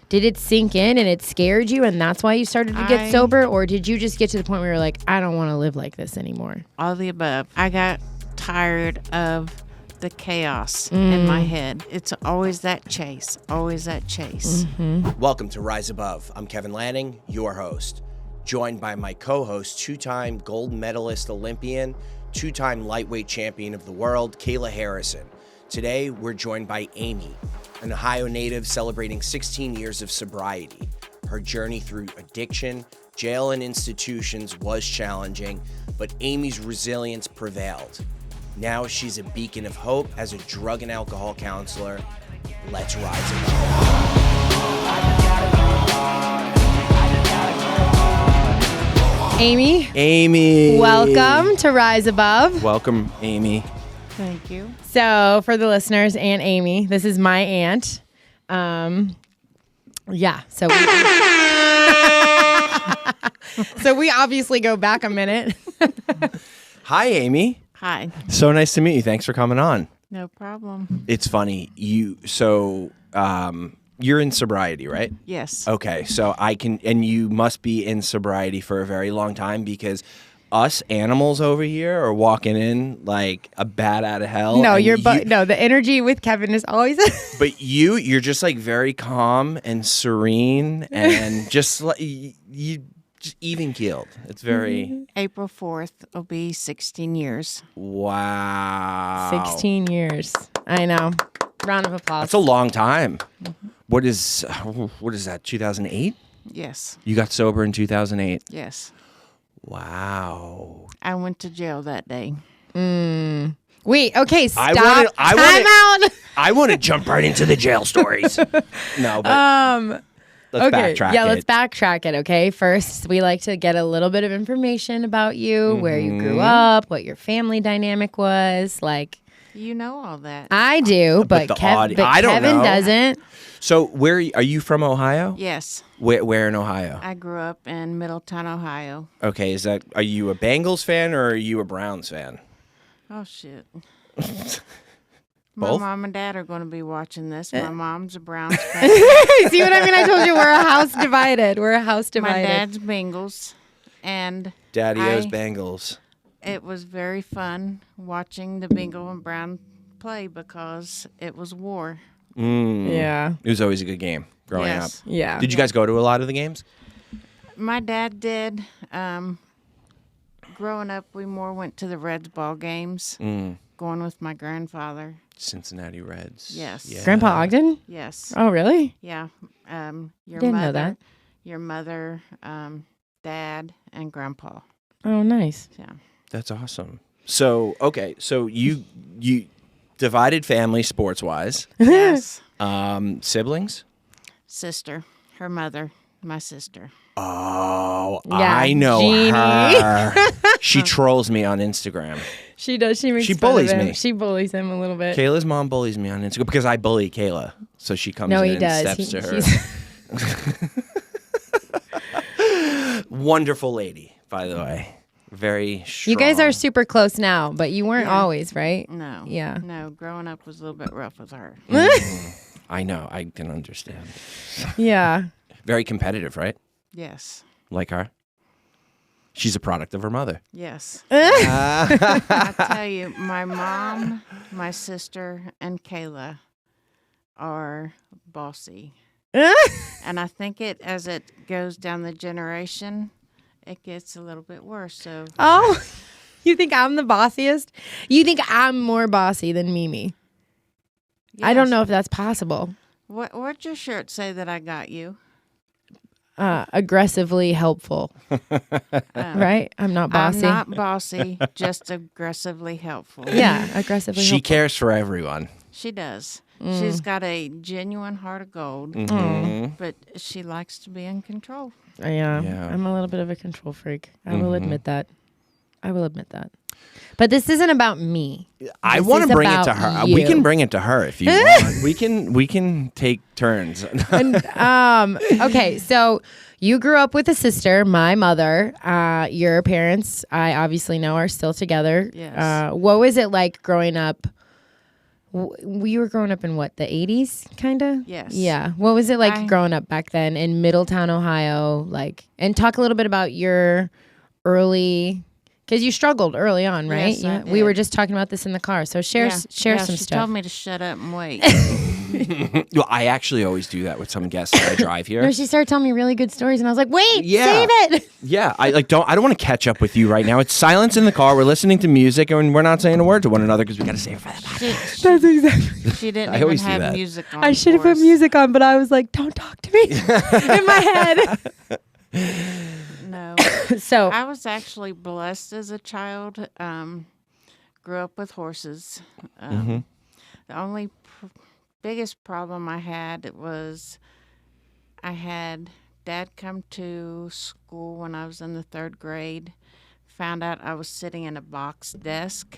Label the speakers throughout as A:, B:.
A: did it sink in and it scared you and that's why you started to get sober? Or did you just get to the point where you're like, I don't want to live like this anymore?
B: All of the above. I got tired of the chaos in my head. It's always that chase,
C: Welcome to Rise Above. I'm Kevin Lanning, your host, joined by my co-host, two-time gold medalist Olympian, two-time lightweight champion of the world, Kayla Harrison. Today, we're joined by Amy, an Ohio native celebrating 16 years of sobriety. Her journey through addiction, jail, and institutions was challenging, but Amy's resilience prevailed. Now she's a beacon of hope as a drug and alcohol counselor. Let's rise above.
A: Amy, welcome to Rise Above.
C: Welcome, Amy.
B: Thank you.
A: So for the listeners and Amy, this is my aunt. So we obviously go back a minute.
C: Hi, Amy.
B: Hi.
C: So nice to meet you. Thanks for coming on.
B: No problem.
C: It's funny. You're in sobriety, right?
B: Yes.
C: Okay. So and you must be in sobriety for a very long time because us animals over here are walking in like a bat out of hell.
A: No, the energy with Kevin is always.
C: But you're just like very calm and serene and just like you just even keeled. It's very.
B: April 4th will be 16 years.
C: Wow.
A: 16 years. I know. Round of applause.
C: That's a long time. Mm-hmm. What is that? 2008?
B: Yes.
C: You got sober in 2008.
B: Yes.
C: Wow.
B: I went to jail that day.
A: Wait, okay, stop.
C: Time
A: out.
C: I want to jump right into the jail stories. No, but let's backtrack it.
A: Yeah, let's backtrack it, okay? First, we like to get a little bit of information about you, where you grew up, what your family dynamic was, like.
B: You know all that.
A: I do, but Kevin doesn't.
C: So, where are you from? Ohio?
B: Yes.
C: Where in Ohio?
B: I grew up in Middletown, Ohio.
C: Okay, are you a Bengals fan or are you a Browns fan?
B: Oh shit.
C: Both?
B: My mom and dad are going to be watching this. My mom's a Browns fan.
A: See what I mean? I told you we're a house divided. My
B: dad's Bengals, and
C: Daddy-O's Bengals.
B: It was very fun watching the Bengal and Brown play because it was war.
A: Yeah.
C: It was always a good game growing up.
A: Yeah.
C: Did you guys go to a lot of the games?
B: My dad did. Growing up, we more went to the Reds ball games, going with my grandfather.
C: Cincinnati Reds.
B: Yes.
C: Yeah.
A: Grandpa Ogden?
B: Yes.
A: Oh, really?
B: Yeah.
A: Didn't know that.
B: Your mother, dad, and grandpa.
A: Oh, nice.
B: Yeah.
C: That's awesome. So, okay. So you divided family sports-wise.
B: Yes.
C: Siblings?
B: Sister. Her mother. My sister.
C: Oh,
A: yeah,
C: I know
A: Jeannie.
C: her. She trolls me on Instagram.
A: She does. She makes
C: She
A: fun
C: bullies
A: of him.
C: me.
A: She bullies him a little bit.
C: Kayla's mom bullies me on Instagram because I bully Kayla. So she comes in and steps to her. Wonderful lady, by the way. Very strong.
A: You guys are super close now, but you weren't always, right?
B: No.
A: Yeah.
B: No, growing up was a little bit rough with her.
C: I know. I can understand.
A: Yeah.
C: Very competitive, right?
B: Yes.
C: Like her? She's a product of her mother.
B: Yes. I tell you, my mom, my sister, and Kayla are bossy. And I think as it goes down the generation, it gets a little bit worse. So.
A: Oh, you think I'm the bossiest? You think I'm more bossy than Mimi? Yes. I don't know if that's possible.
B: What'd your shirt say that I got you?
A: Aggressively helpful. Right? I'm not bossy.
B: I'm not bossy, just aggressively helpful.
A: Yeah, aggressively helpful.
C: She cares for everyone.
B: She does. She's got a genuine heart of gold, but she likes to be in control.
A: Yeah, I'm a little bit of a control freak. I will admit that. But this isn't about me.
C: I want to bring it to her.
A: You.
C: We can bring it to her if you want. We can take turns.
A: Okay, so you grew up with a sister, my mother. Your parents, I obviously know, are still together.
B: Yes.
A: What was it like growing up We were growing up in what, the 80s, kind of?
B: Yes.
A: Yeah. What was it like growing up back then in Middletown, Ohio? Like, and talk a little bit about your early, because you struggled early on, right?
B: Yes, I
A: We were
B: did.
A: just talking about this in the car. So share some
B: She
A: stuff.
B: told me to shut up and wait.
C: Well, I actually always do that with some guests that I drive here.
A: No, she started telling me really good stories, and I was like, "Wait,
C: Yeah.
A: save it."
C: Yeah, I don't want to catch up with you right now. It's silence in the car. We're listening to music, and we're not saying a word to one another because we got to save it for the podcast.
A: That's exactly.
B: She didn't
C: I
B: even
C: always do
B: have
C: that.
B: music on.
A: I should have
B: for
A: put
B: us.
A: music on, but I was like, "Don't talk to me," in my head.
B: No.
A: So
B: I was actually blessed as a child. Grew up with horses. The only biggest problem I had was I had Dad come to school when I was in the 3rd grade, found out I was sitting in a box desk,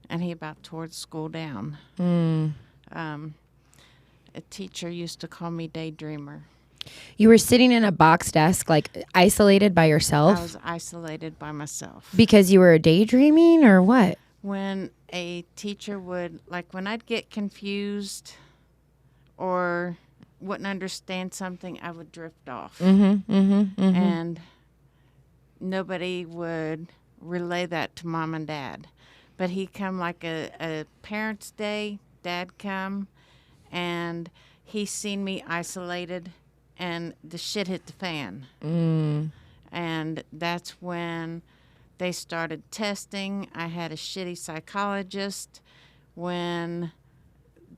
B: and he about tore the school down. A teacher used to call me daydreamer.
A: you were sitting in a box desk, like isolated by
B: I
A: yourself,
B: was isolated by myself.
A: because you were daydreaming, or what?
B: When a teacher would, like when I'd get confused or wouldn't understand something, I would drift off. And nobody would relay that to Mom and Dad. But he'd come like a Parents' Day, Dad come, and he seen me isolated, and the shit hit the fan. And that's when they started testing. I had a shitty psychologist. When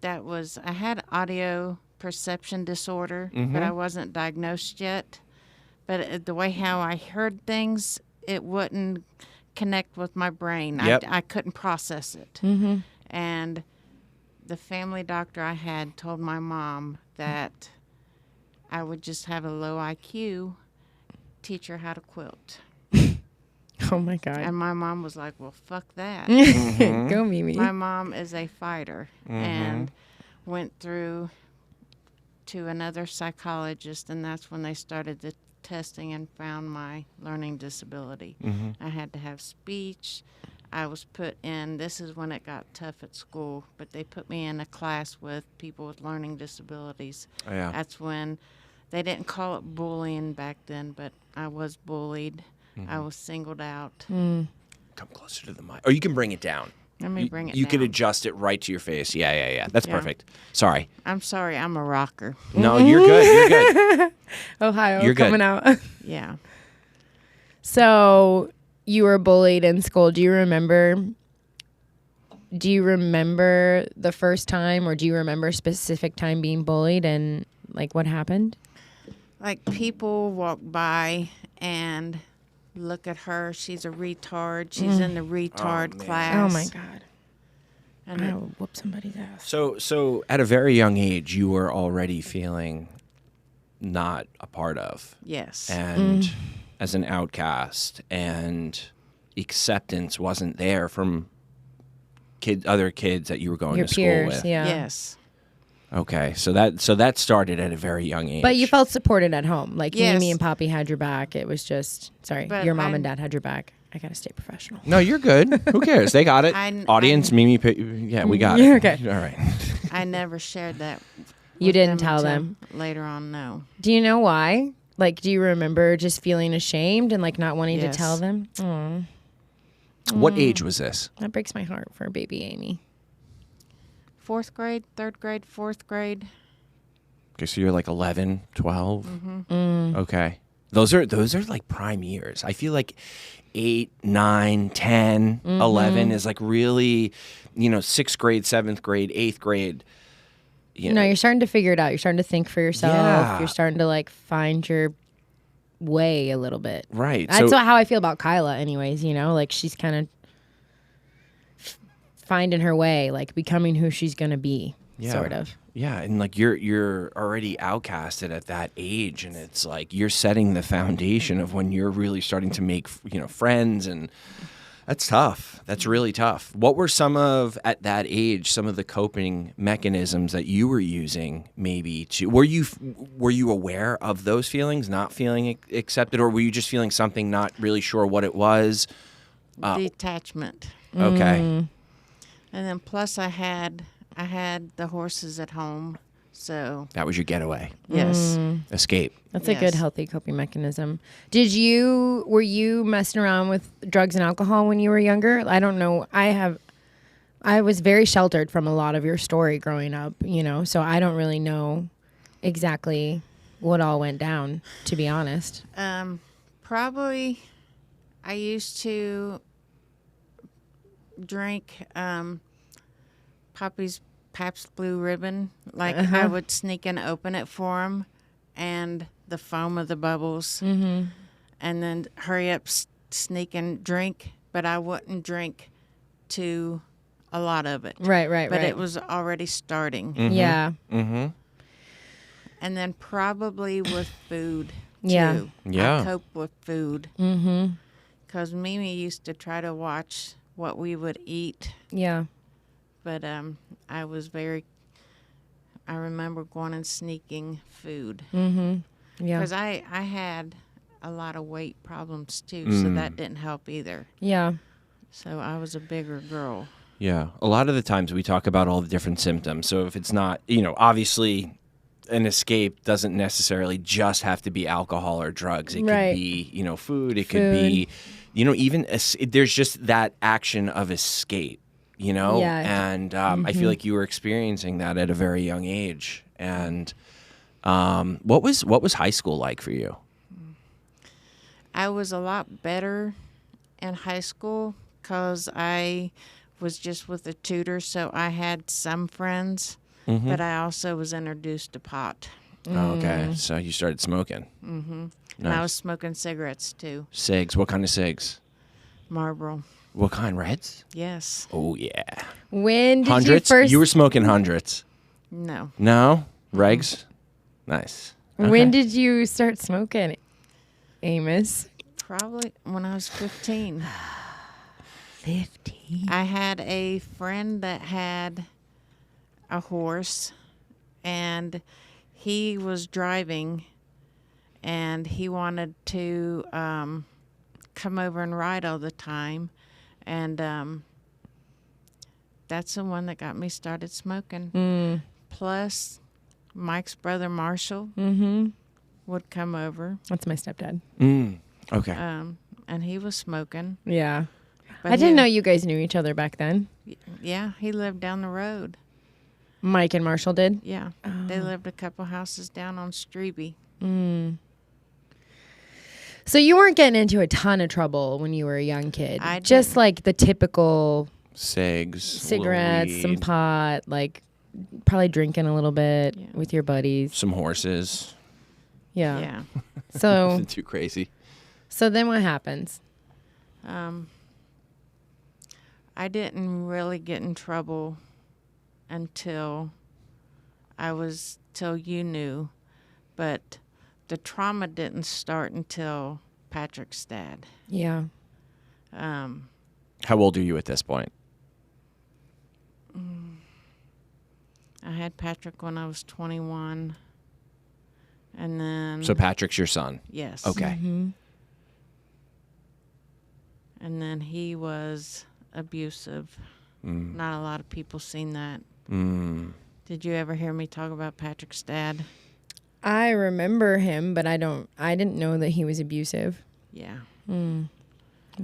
B: I had audio perception disorder, but I wasn't diagnosed yet. But the way how I heard things, it wouldn't connect with my brain.
C: Yep.
B: I couldn't process it. And the family doctor I had told my mom that I would just have a low IQ, teach her how to quilt.
A: Oh my God.
B: And my mom was like, well, fuck that.
A: Go, Mimi.
B: My mom is a fighter and went through to another psychologist, and that's when they started the testing and found my learning disability. I had to have speech. I was put in, this is when it got tough at school, but they put me in a class with people with learning disabilities.
C: Oh, yeah.
B: That's when they didn't call it bullying back then, but I was bullied. I was singled out.
C: Come closer to the mic. Or you can bring it down.
B: Let me bring it
C: You
B: down.
C: can adjust it right to your face. Yeah. That's
B: Yeah.
C: perfect. Sorry.
B: I'm sorry, I'm a rocker.
C: No, you're good. You're good.
A: Ohio
C: You're good.
A: coming out.
B: Yeah.
A: So you were bullied in school. Do you remember the first time, or do you remember a specific time being bullied and like what happened?
B: Like people walk by and look at her. She's a retard. She's in the retard
C: man.
B: class.
A: Oh my God.
B: And
A: I would whoop somebody's ass.
C: So at a very young age, you were already feeling not a part of,
B: yes.
C: and as an outcast, and acceptance wasn't there from other kids that you were going
A: Your
C: to school
A: peers,
C: with.
A: yeah.
B: Yes.
C: Okay, so that started at a very young age.
A: But you felt supported at home. Like
B: Yes.
A: Mimi and Poppy had your back. It was just,
B: But
A: your mom
B: I'm-
A: and dad had your back. I got to stay professional.
C: No, you're good. Who cares? They got it. Audience, Mimi, yeah, we got
A: You're
C: it.
A: okay.
C: All right.
B: I never shared that.
A: You
B: with
A: didn't
B: them
A: tell
B: until
A: them.
B: later on. No.
A: Do you know why? Like, do you remember just feeling ashamed and like not wanting
B: Yes.
A: to tell them? Aw,
C: What age was this?
A: that breaks my heart for baby Amy.
B: 4th grade, 3rd grade, 4th grade.
C: Okay, so you're like 11, 12. Okay. Those are like prime years. I feel like 8, 9, 10, 11 is like really, 6th grade, 7th grade, 8th grade.
A: No, you're starting to figure it out. You're starting to think for yourself.
C: Yeah.
A: You're starting to like find your way a little bit.
C: Right.
A: That's
C: so,
A: how I feel about Kayla anyways, like she's kind of finding her way, like becoming who she's going to be, sort of.
C: Yeah, and like you're already outcasted at that age, and it's like you're setting the foundation of when you're really starting to make friends, and that's tough. That's really tough. What were at that age some of the coping mechanisms that you were using? Maybe were you aware of those feelings, not feeling accepted, or were you just feeling something, not really sure what it was?
B: Detachment.
C: Okay.
B: And then plus I I had the horses at home, so
C: That was your getaway.
B: yes.
C: Escape.
A: That's a good,
B: Yes.
A: healthy coping mechanism. Were you messing around with drugs and alcohol when you were younger? I don't know. I was very sheltered from a lot of your story growing up, so I don't really know exactly what all went down, to be honest.
B: Probably, I used to drink Poppy's Pabst Blue Ribbon. Like I would sneak and open it for him, and the foam of the bubbles, and then hurry up, sneak and drink. But I wouldn't drink to a lot of it.
A: Right.
B: But it was already starting.
A: Yeah.
C: Mm-hmm.
B: And then probably with food, too.
A: Yeah.
C: Yeah.
B: I cope with food.
A: Mm-hmm.
B: Because Mimi used to try to watch what we would eat.
A: Yeah.
B: But I remember going and sneaking food.
A: Mm-hmm. Yeah.
B: Because I had a lot of weight problems, too, so that didn't help either.
A: Yeah.
B: So I was a bigger girl.
C: Yeah. A lot of the times we talk about all the different symptoms. So if it's not, obviously an escape doesn't necessarily just have to be alcohol or drugs. It
A: Right.
C: could be, food. It could be, even there's just that action of escape,
A: Yeah.
C: And I feel like you were experiencing that at a very young age. And what was high school like for you?
B: I was a lot better in high school because I was just with a tutor, so I had some friends, but I also was introduced to pot.
C: Oh, okay. So you started smoking.
B: Mm-hmm.
C: Nice.
B: And I was smoking cigarettes, too.
C: Cigs. What kind of cigs?
B: Marlboro.
C: What kind? Reds?
B: Yes.
C: Oh, yeah.
A: When did
C: Hundreds?
A: you first?
C: You were smoking hundreds.
B: No.
C: No? Regs? Nice.
A: When did you start smoking, Amos?
B: Probably when I was 15.
A: 15.
B: I had a friend that had a horse, and he was driving, and he wanted to come over and ride all the time, and that's the one that got me started smoking. Plus, Mike's brother Marshall would come over,
A: That's my stepdad.
C: Okay.
B: and he was smoking.
A: Yeah.
B: But
A: I didn't
B: he-
A: know you guys knew each other back then.
B: Yeah, he lived down the road.
A: Mike and Marshall did.
B: Yeah, they lived a couple houses down on Strebe.
A: So you weren't getting into a ton of trouble when you were a young kid.
B: I
A: Just
B: didn't.
A: like the typical
C: Cigs.
A: cigarettes, some
C: weed,
A: pot, like probably drinking a little bit
B: Yeah.
A: with your buddies.
C: some horses.
A: Yeah.
B: Yeah.
A: So
C: Nothing too crazy.
A: so then what happens?
B: I didn't really get in trouble until till you knew, but the trauma didn't start until Patrick's dad.
A: Yeah.
C: How old are you at this point?
B: I had Patrick when I was 21, and then
C: So Patrick's your son.
B: yes,
C: Okay.
A: Mm-hmm.
B: and then he was abusive. Not a lot of people seen that. Did you ever hear me talk about Patrick's dad?
A: I remember him, but I didn't know that he was abusive.
B: Yeah.
A: I'm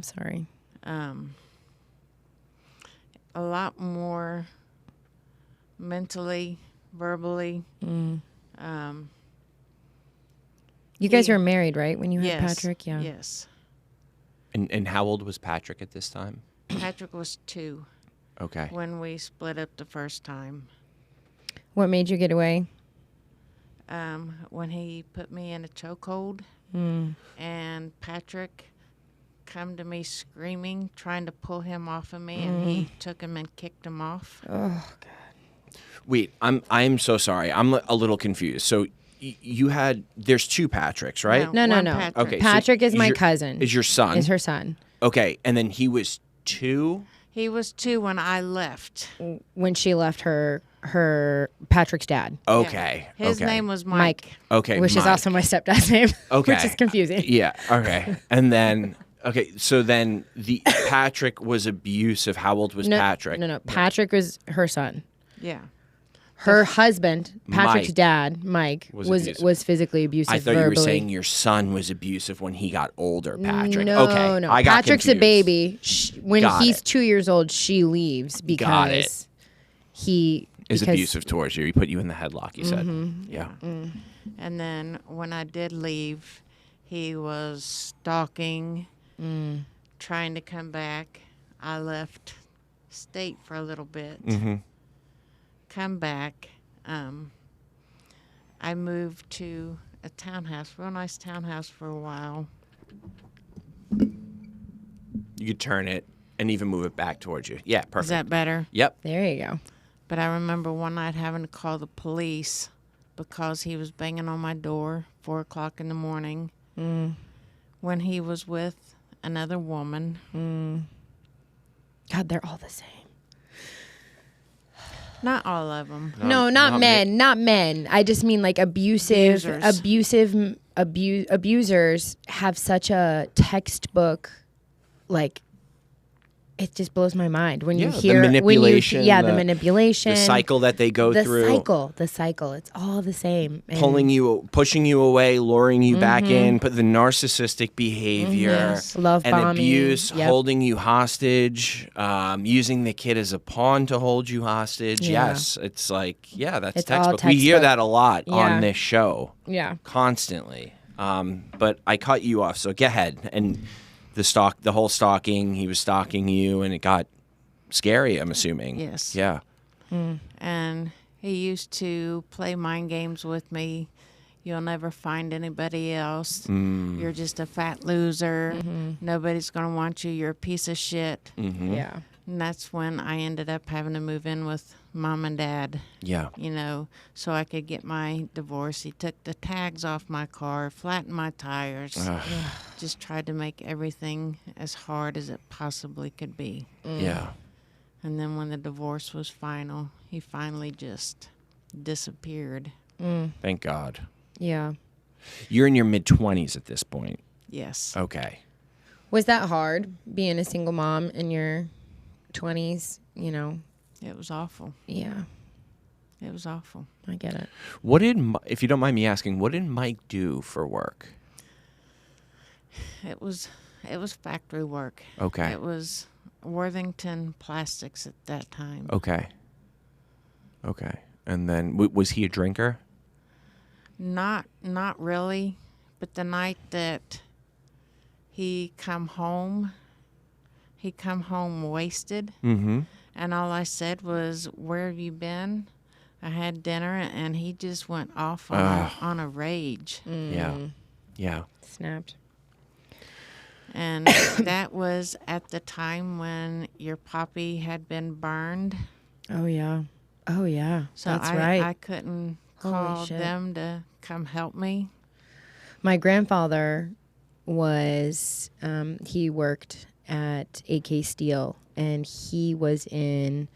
A: sorry.
B: A lot more mentally, verbally.
A: You guys
B: He-
A: were married, right? When you had
B: Yes.
A: Patrick? Yeah.
B: Yes.
C: And how old was Patrick at this time?
B: Patrick was 2
C: Okay.
B: when we split up the first time.
A: What made you get away?
B: When he put me in a chokehold, and Patrick come to me screaming, trying to pull him off of me, and he took him and kicked him off.
A: Oh,
C: Wait, I'm so sorry. I'm a little confused. So there's 2 Patricks, right?
A: No.
B: One
A: Patrick,
B: Patrick.
C: Okay, so
A: is my
C: your-
A: cousin.
C: Is your son?
A: Is her son.
C: Okay, and then he was 2?
B: He was 2 when I left.
A: When she left her Patrick's dad,
C: Okay.
B: Yeah. His
C: okay.
B: name was Mike.
C: Okay.
A: which is
C: Mike.
A: also my stepdad's name.
C: Okay.
A: Which is confusing.
C: Yeah. Okay. And then so then the Patrick was abusive. How old was
A: No,
C: Patrick?
A: No. Patrick was her son.
B: Yeah.
A: Her husband, Patrick's
C: Mike
A: dad, Mike,
C: was
A: was
C: abusive.
A: physically abusive.
C: I thought you
A: verbally.
C: were saying your son was abusive when he got older, Patrick.
A: No,
C: okay,
A: no.
C: I got
A: Patrick's
C: confused.
A: a baby. When
C: Got
A: he's
C: it.
A: 2 years old, she leaves
C: Got it.
A: because he
C: Is
A: because-
C: abusive towards you. He put you in the headlock, you said. Yeah.
B: And then when I did leave, he was stalking, trying to come back. I left state for a little bit. Come back. I moved to a townhouse, real nice townhouse for a while.
C: You could turn it and even move it back towards you. Yeah, perfect.
B: Is that better?
C: Yep.
A: There you go.
B: But I remember one night having to call the police because he was banging on my door 4 o'clock in the morning when he was with another woman.
A: God, they're all the same.
B: Not all of them.
A: No, not
C: not
A: men. Not men. I just mean like abusers have such a textbook, like, it just blows my mind when you
C: Yeah, the
A: hear
C: manipulation,
A: the
C: the
A: manipulation,
C: cycle that they go through.
A: the cycle. It's all the same. And
C: Pushing you away, luring you back in, but the narcissistic behavior,
B: Yes.
A: Love
C: and
A: bombing.
C: abuse,
A: Yep.
C: holding you hostage, using the kid as a pawn to hold you hostage.
A: Yeah.
C: Yes, it's like, that's
A: It's all
C: textbook. We hear
A: textbook.
C: that a lot
A: Yeah.
C: on this show,
A: Yeah.
C: constantly. But I cut you off, so go ahead. And the whole stalking, he was stalking you, and it got scary, I'm assuming.
B: Yes.
C: Yeah.
B: And he used to play mind games with me. You'll never find anybody else. You're just a fat loser. Nobody's going to want you. You're a piece of shit.
A: Yeah.
B: And that's when I ended up having to move in with Mom and Dad,
C: Yeah.
B: so I could get my divorce. He took the tags off my car, flattened my tires, just tried to make everything as hard as it possibly could be.
C: Yeah.
B: And then when the divorce was final, he finally just disappeared.
C: Thank God.
A: Yeah.
C: You're in your mid-20s at this point.
B: Yes.
C: Okay.
A: Was that hard being a single mom in your 20s?
B: It was awful.
A: Yeah,
B: It was awful.
A: I get it.
C: What did, if you don't mind me asking, what did Mike do for work?
B: It was factory work.
C: Okay.
B: It was Worthington Plastics at that time.
C: Okay. Okay. And then, was he a drinker?
B: Not really, but the night that he come home wasted.
C: Mm-hmm.
B: And all I said was, "Where have you been?" I had dinner, and he just went off on a rage.
C: Yeah. Yeah.
A: Snapped.
B: And that was at the time when your poppy had been burned.
A: Oh yeah.
B: So
A: That's
B: I
A: right.
B: couldn't
A: Holy
B: call
A: shit.
B: them to come help me.
A: My grandfather was, he worked at AK Steel, and he was in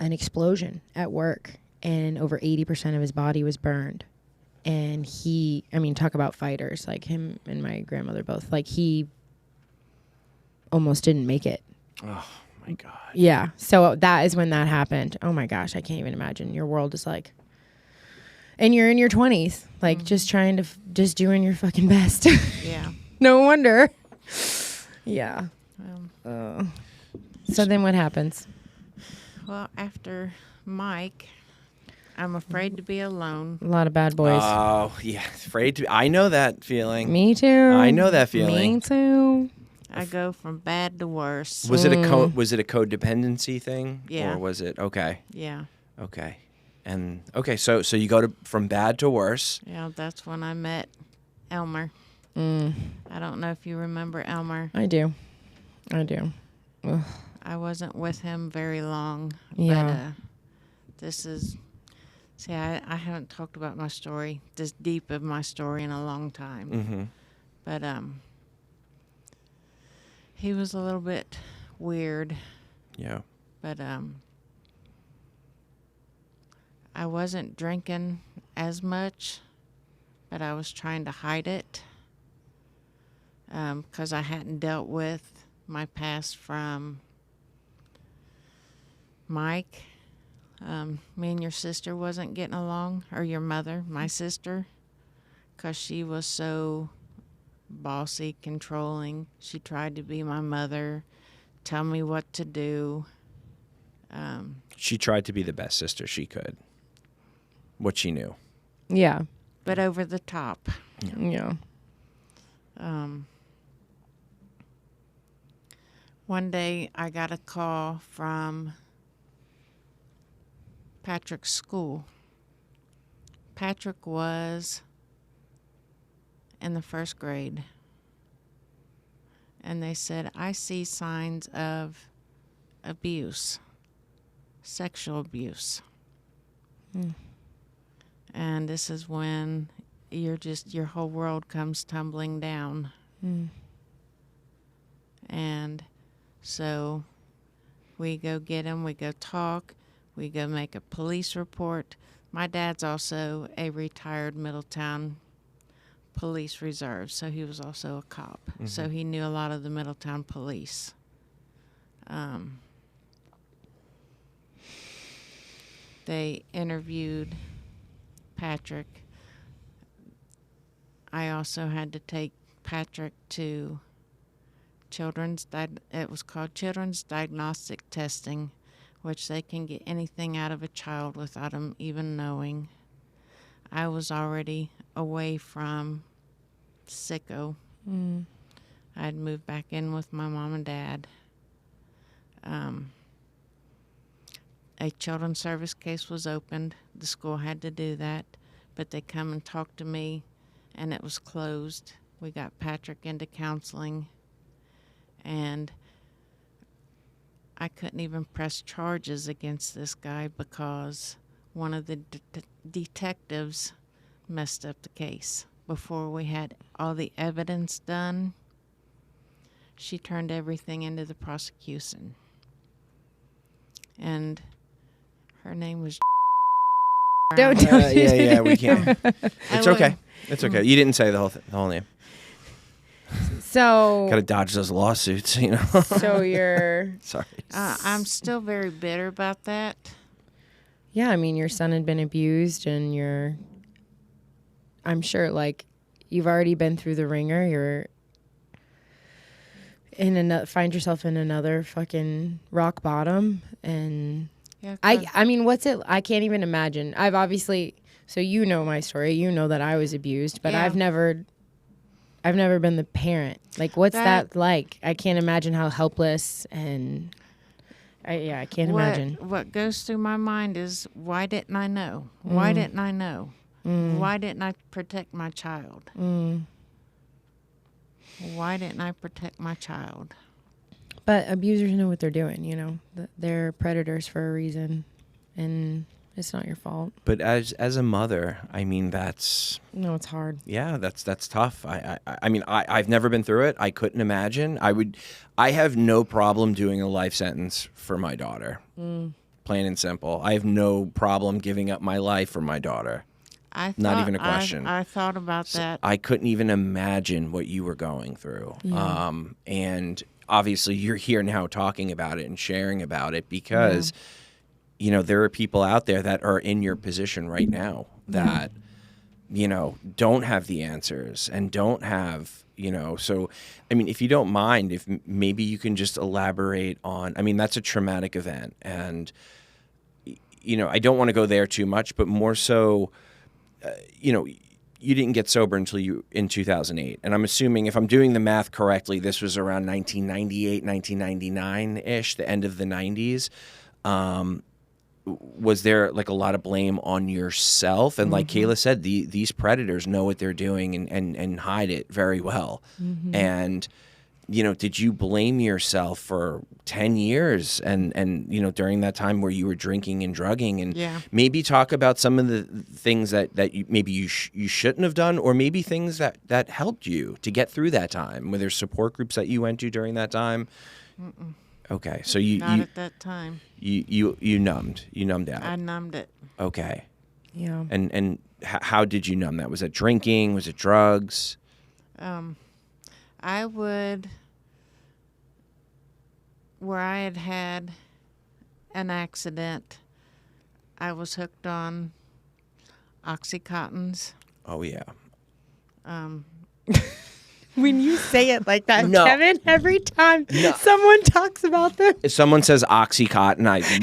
A: an explosion at work, and over 80% of his body was burned. And talk about fighters, like him and my grandmother both, like he almost didn't make it.
C: Oh, my God.
A: Yeah. So that is when that happened. Oh my gosh, I can't even imagine. Your world is like, and you're in your 20s, like just trying to, just doing your fucking best.
B: Yeah.
A: No wonder. Yeah.
B: Well,
A: So then what happens?
B: well, after Mike, I'm afraid to be alone.
A: A lot of bad boys.
C: Oh, yeah. Afraid to. I know that feeling.
A: Me too.
C: I know that feeling.
A: Me too.
B: I go from bad to worse.
C: Was it a codependency thing?
B: Yeah.
C: Or was it okay?
B: Yeah.
C: Okay. And okay, so you go from bad to worse.
B: Yeah, that's when I met Elmer. I don't know if you remember Elmer.
A: I do. Ugh.
B: I wasn't with him very long.
A: Yeah.
B: But I haven't talked about my story, this deep of my story, in a long time.
C: Mm-hmm.
B: But he was a little bit weird.
C: Yeah.
B: But I wasn't drinking as much, but I was trying to hide it because I hadn't dealt with my past from Mike. Me and your sister wasn't getting along, or your mother, my sister, because she was so bossy, controlling. She tried to be my mother, tell me what to do.
C: She tried to be the best sister she could. What she knew.
A: Yeah.
B: But over the top.
A: Yeah.
B: One day I got a call from Patrick's school. Patrick was in the 1st grade. And they said, I see signs of abuse, sexual abuse. And this is when your whole world comes tumbling down. And so we go get him, we go talk, we go make a police report. My dad's also a retired Middletown police reserve, so he was also a cop. So he knew a lot of the Middletown police. They interviewed Patrick. I also had to take Patrick to it was called Children's Diagnostic Testing, which they can get anything out of a child without them even knowing. I was already away from sicko. I'd moved back in with my mom and dad. A children's service case was opened. The school had to do that, but they come and talked to me, and it was closed. We got Patrick into counseling, and I couldn't even press charges against this guy because one of the detectives messed up the case. Before we had all the evidence done, she turned everything into the prosecution. And her name was
A: Don't.
C: Yeah, we can't. It's okay. It's okay. You didn't say the whole name.
A: So
C: Got to dodge those lawsuits, you know.
A: So you're
C: Sorry.
B: I'm still very bitter about that.
A: Yeah, I mean, your son had been abused, and I'm sure, like, you've already been through the ringer. You're find yourself in another fucking rock bottom, and
B: Yeah,
A: I mean, what's it? I can't even imagine. I've obviously, so you know my story. You know that I was abused, but
B: Yeah.
A: I've never been the parent. Like, what's that like? I can't imagine how helpless and. I can't imagine.
B: What goes through my mind is, why didn't I know? Why didn't I know? Why didn't I protect my child? Why didn't I protect my child?
A: But abusers know what they're doing, you know. They're predators for a reason, and it's not your fault.
C: But as a mother, I mean, that's...
A: No, it's hard.
C: Yeah, that's tough. I mean, I've never been through it. I couldn't imagine. I have no problem doing a life sentence for my daughter. Plain and simple. I have no problem giving up my life for my daughter. Not even a question.
B: I thought about that.
C: I couldn't even imagine what you were going through.
A: Yeah.
C: And obviously you're here now talking about it and sharing about it because, you know, there are people out there that are in your position right now that, you know, don't have the answers and don't have, you know, so, I mean, if you don't mind, if maybe you can just elaborate on, I mean, that's a traumatic event. And, you know, I don't want to go there too much, but more so, you know, you didn't get sober until in 2008. And I'm assuming, if I'm doing the math correctly, this was around 1998, 1999-ish, the end of the 90s. Was there like a lot of blame on yourself? And like Kayla said, these predators know what they're doing and hide it very well. And, you know, did you blame yourself for 10 years and you know, during that time where you were drinking and drugging, and maybe talk about some of the things that maybe you shouldn't have done, or maybe things that helped you to get through that time? Were there support groups that you went to during that time? Okay, so
B: Not at that time.
C: You numbed out.
B: I numbed it.
C: Okay.
A: Yeah.
C: And how did you numb that? Was it drinking? Was it drugs?
B: I would, where I had an accident, I was hooked on Oxycottons.
C: Oh, yeah.
A: When you say it like that,
C: No.
A: Kevin, every time someone talks about them,
C: If someone says Oxycotton, I can't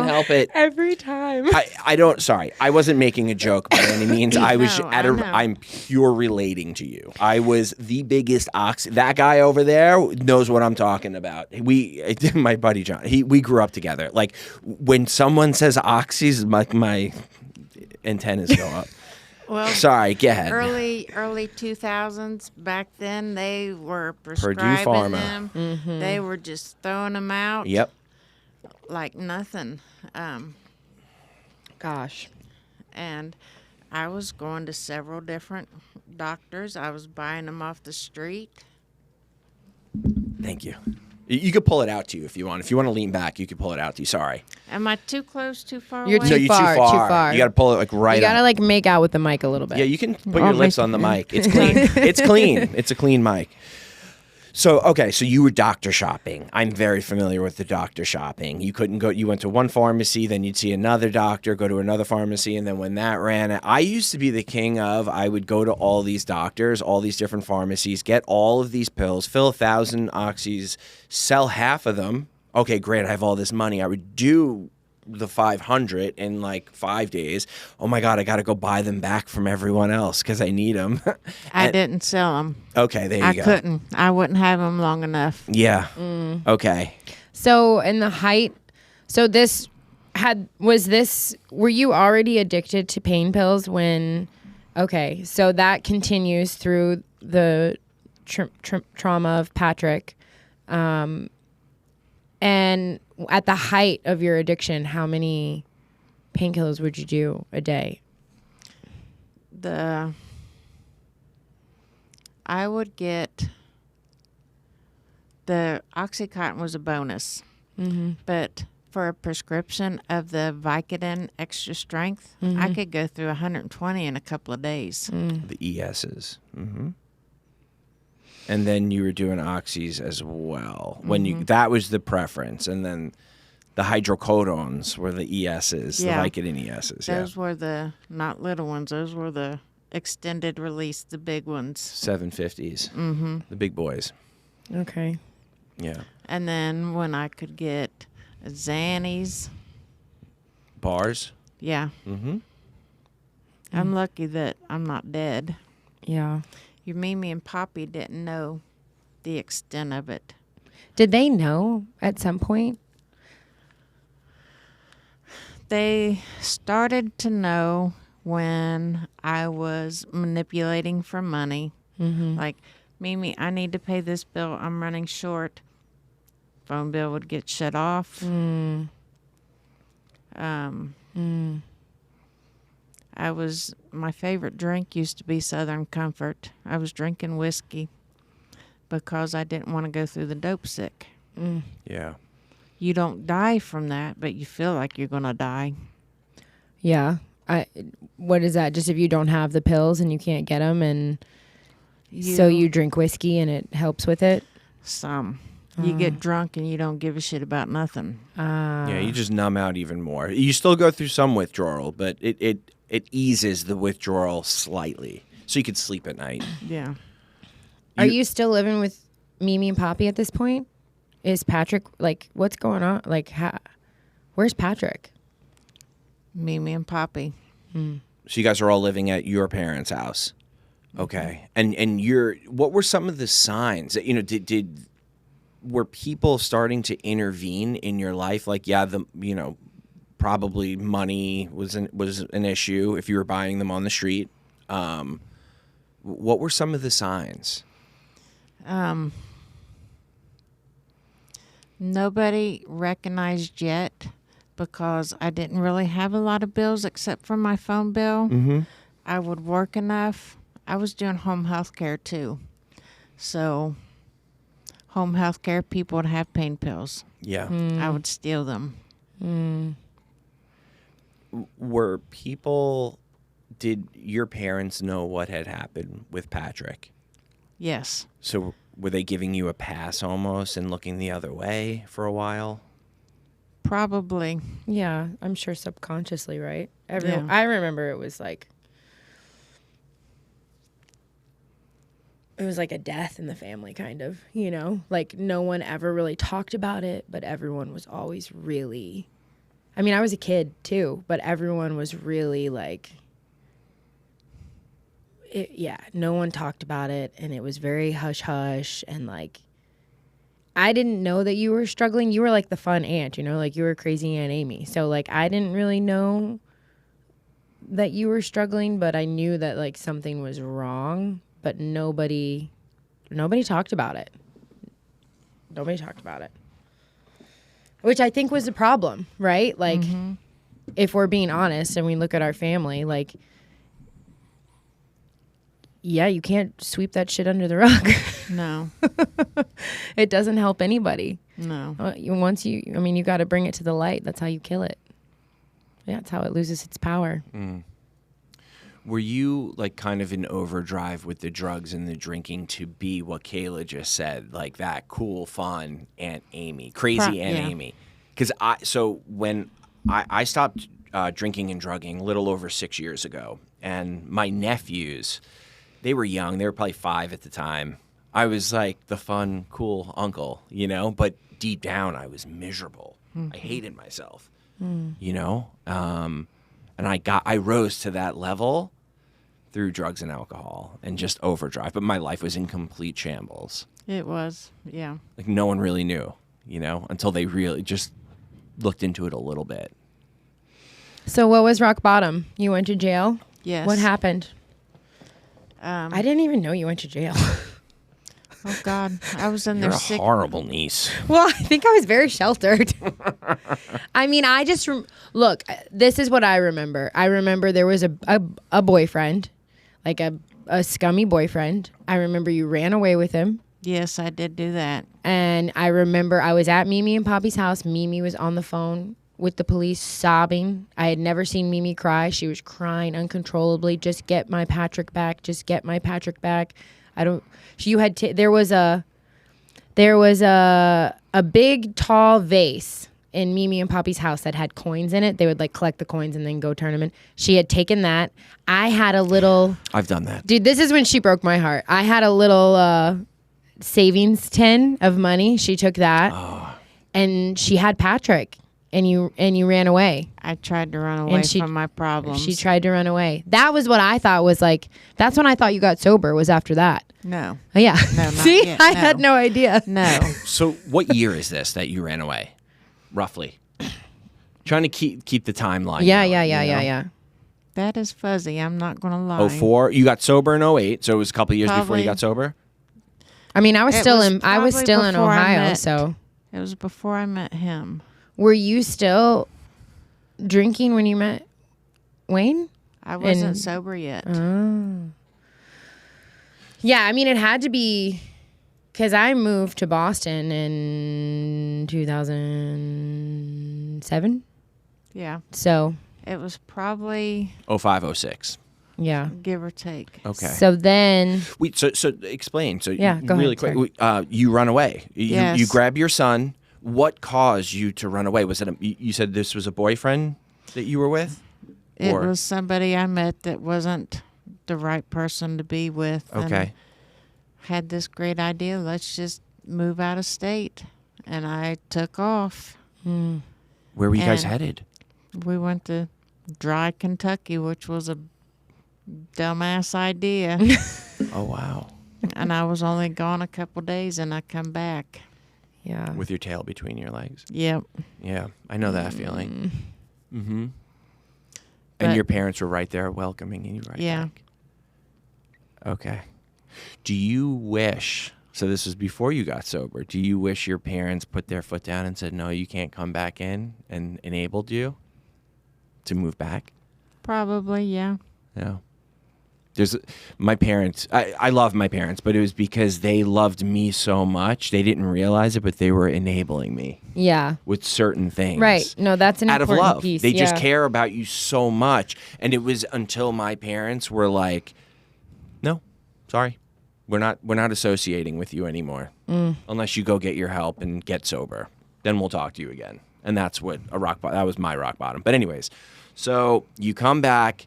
C: help it.
A: every time.
C: I don't, sorry, I wasn't making a joke by any means. I was
B: No, I know.
C: I'm pure relating to you. I was the biggest that guy over there knows what I'm talking about. My buddy John, we grew up together. Like, when someone says oxys, my antennas go up.
B: Well,
C: Sorry, go ahead.
B: early 2000s, back then, they were prescribing
C: Pharma.
B: them.
A: Mm-hmm.
B: They were just throwing them out
C: Yep.
B: like nothing.
A: Gosh.
B: And I was going to several different doctors. I was buying them off the street.
C: Thank you. You could pull it out to you if you want. If you want to lean back, you could pull it out to you. Sorry.
B: Am I too close, too far
A: You're
B: away?
C: No,
A: too
C: you're
A: far,
C: too
A: too
C: far.
A: far.
C: You got to pull it like right
A: You gotta
C: up.
A: like make out with the mic a little bit.
C: Yeah, you can put
B: I'll
C: your lips
B: make-
C: on the mic. It's clean. It's clean. It's a clean mic. So, okay, so you were doctor shopping. I'm very familiar with the doctor shopping. You couldn't go, you went to one pharmacy, then you'd see another doctor, go to another pharmacy, and then when that ran, I used to be the king of, I would go to all these doctors, all these different pharmacies, get all of these pills, fill 1,000 oxys, sell half of them. Okay, great, I have all this money. I would do the 500 in like 5 days. Oh my God, I got to go buy them back from everyone else because I need them.
B: I didn't sell them.
C: Okay, there you
B: I
C: go.
B: couldn't. I wouldn't have them long enough.
C: Yeah. Okay.
A: So in the height, so were you already addicted to pain pills when, okay, so that continues through the trauma of Patrick. And at the height of your addiction, how many painkillers would you do a day?
B: I would get, the Oxycotton was a bonus, but for a prescription of the Vicodin extra strength, I could go through 120 in a couple of days.
C: The ESs. Mm-hmm. And then you were doing oxys as well. When that was the preference, and then the hydrocodones were the ESs,
B: Yeah.
C: the Vicodin ESs.
B: Those were the, not little ones, those were the extended release, the big ones.
C: 750s. Mm-hmm. The big boys.
A: Okay.
C: Yeah.
B: And then when I could get Xannies,
C: Bars.
B: yeah.
C: Mm-hmm.
B: I'm lucky that I'm not dead.
A: Yeah.
B: Your Mimi and Poppy didn't know the extent of it.
A: Did they know at some point?
B: They started to know when I was manipulating for money. Like, Mimi, I need to pay this bill. I'm running short. Phone bill would get shut off. My favorite drink used to be Southern Comfort. I was drinking whiskey because I didn't want to go through the dope sick.
C: Yeah.
B: You don't die from that, but you feel like you're going to die.
A: Yeah. What is that? Just if you don't have the pills and you can't get them, and so you drink whiskey and it helps with it?
B: You get drunk and you don't give a shit about nothing.
C: Yeah, you just numb out even more. You still go through some withdrawal, but it eases the withdrawal slightly, so you could sleep at night.
B: Yeah.
A: Are you still living with Mimi and Poppy at this point? Is Patrick, like, what's going on? Like, where's Patrick?
B: Mimi and Poppy.
C: So you guys are all living at your parents' house. Okay. And what were some of the signs that, were people starting to intervene in your life? Like, yeah, probably money was an issue if you were buying them on the street. What were some of the signs?
B: Nobody recognized yet because I didn't really have a lot of bills except for my phone bill. I would work enough. I was doing home health care too. So home health care people would have pain pills.
C: Yeah.
B: I would steal them.
C: Did your parents know what had happened with Patrick?
B: Yes.
C: So were they giving you a pass almost and looking the other way for a while?
B: Probably.
A: Yeah, I'm sure subconsciously, right?
B: Yeah.
A: I remember it was like a death in the family, kind of, you know? Like, no one ever really talked about it, but everyone was always really... I mean, I was a kid, too, but everyone was really, like... no one talked about it, and it was very hush-hush, and, like... I didn't know that you were struggling. You were, like, the fun aunt, you know? Like, you were crazy Aunt Amy. So, like, I didn't really know that you were struggling, but I knew that, like, something was wrong, but nobody talked about it. Nobody talked about it. Which I think was a problem, right? Like, if we're being honest and we look at our family, like, yeah, you can't sweep that shit under the rug.
B: No.
A: It doesn't help anybody.
B: No.
A: You got to bring it to the light. That's how you kill it. Yeah, that's how it loses its power.
C: Were you like kind of in overdrive with the drugs and the drinking to be what Kayla just said, like that cool, fun Aunt Amy, crazy Aunt Amy? Because when I stopped drinking and drugging a little over 6 years ago, and my nephews, they were young. They were probably 5 at the time. I was like the fun, cool uncle, you know, but deep down I was miserable. I hated myself, you know, and I rose to that level through drugs and alcohol and just overdrive. But my life was in complete shambles.
B: It was, yeah.
C: Like no one really knew, you know, until they really just looked into it a little bit.
A: So what was rock bottom? You went to jail?
B: Yes.
A: What happened? I didn't even know you went to jail.
B: Oh, God. I was in
C: You're
B: there
C: a
B: sick.
C: horrible niece.
A: Well, I think I was very sheltered. I mean, I just... Look, this is what I remember. I remember there was a boyfriend, like a scummy boyfriend. I remember you ran away with him.
B: Yes, I did do that.
A: And I remember I was at Mimi and Poppy's house. Mimi was on the phone with the police sobbing. I had never seen Mimi cry. She was crying uncontrollably. Just get my Patrick back. Just get my Patrick back. There was a big tall vase in Mimi and Poppy's house that had coins in it. They would like collect the coins and then go tournament. She had taken that. I had a little...
C: I've done that.
A: Dude, this is when she broke my heart. I had a little savings tin of money. She took that.
C: Oh.
A: And she had Patrick. And you ran away.
B: I tried to run away from my problems.
A: She tried to run away. That was what I thought was like, that's when I thought you got sober, was after that.
B: No.
A: Oh, yeah.
B: No, not
A: See?
B: yet.
A: I
B: No.
A: had no idea.
B: No.
C: So what year is this that you ran away? Roughly. Trying to keep the timeline.
A: Yeah.
B: That is fuzzy. I'm not going to lie.
C: 04. You got sober in 08, so it was a couple of years before you
B: Probably.
C: got sober?
A: I mean, I was still in
B: probably before I
A: Ohio,
B: met-
A: so.
B: It was before I met him.
A: Were you still drinking when you met Wayne?
B: I wasn't sober yet.
A: Yeah, I mean, it had to be because I moved to Boston in 2007.
B: Yeah.
A: So,
B: It was probably
C: 05, 06.
A: yeah.
B: give or take.
C: Okay.
A: So then,
C: Wait, so explain. So
A: Yeah, go
C: really
A: ahead,
C: quick. You run away.
B: Yes.
C: You grab your son. What caused you to run away? Was it you said this was a boyfriend that you were with?
B: It
C: Or-
B: was somebody I met that wasn't the right person to be with. and
C: Okay.
B: had this great idea. Let's just move out of state. And I took off.
C: Where were you guys
B: And-
C: headed?
B: We went to Dry, Kentucky, which was a dumbass idea.
C: Oh, wow.
B: And I was only gone a couple days, and I come back.
A: yeah.
C: With your tail between your legs.
B: Yep.
C: Yeah, I know that feeling. Mm-hmm.
B: But-
C: And your parents were right there welcoming you right
B: Yeah.
C: back. Okay. Do you wish, so this was before you got sober, do you wish your parents put their foot down and said, no, you can't come back in, and enabled you to move back?
B: Probably, yeah.
C: Yeah. There's my parents. I love my parents, but it was because they loved me so much. They didn't realize it, but they were enabling me
A: Yeah.
C: with certain things.
A: Right. No, that's an
C: Out of
A: important
C: love.
A: piece.
C: They just
A: yeah.
C: care about you so much. And it was until my parents were like, no, sorry. We're not associating with you anymore. Unless you go get your help and get sober. Then we'll talk to you again. And that's what that was my rock bottom. But anyways, so you come back,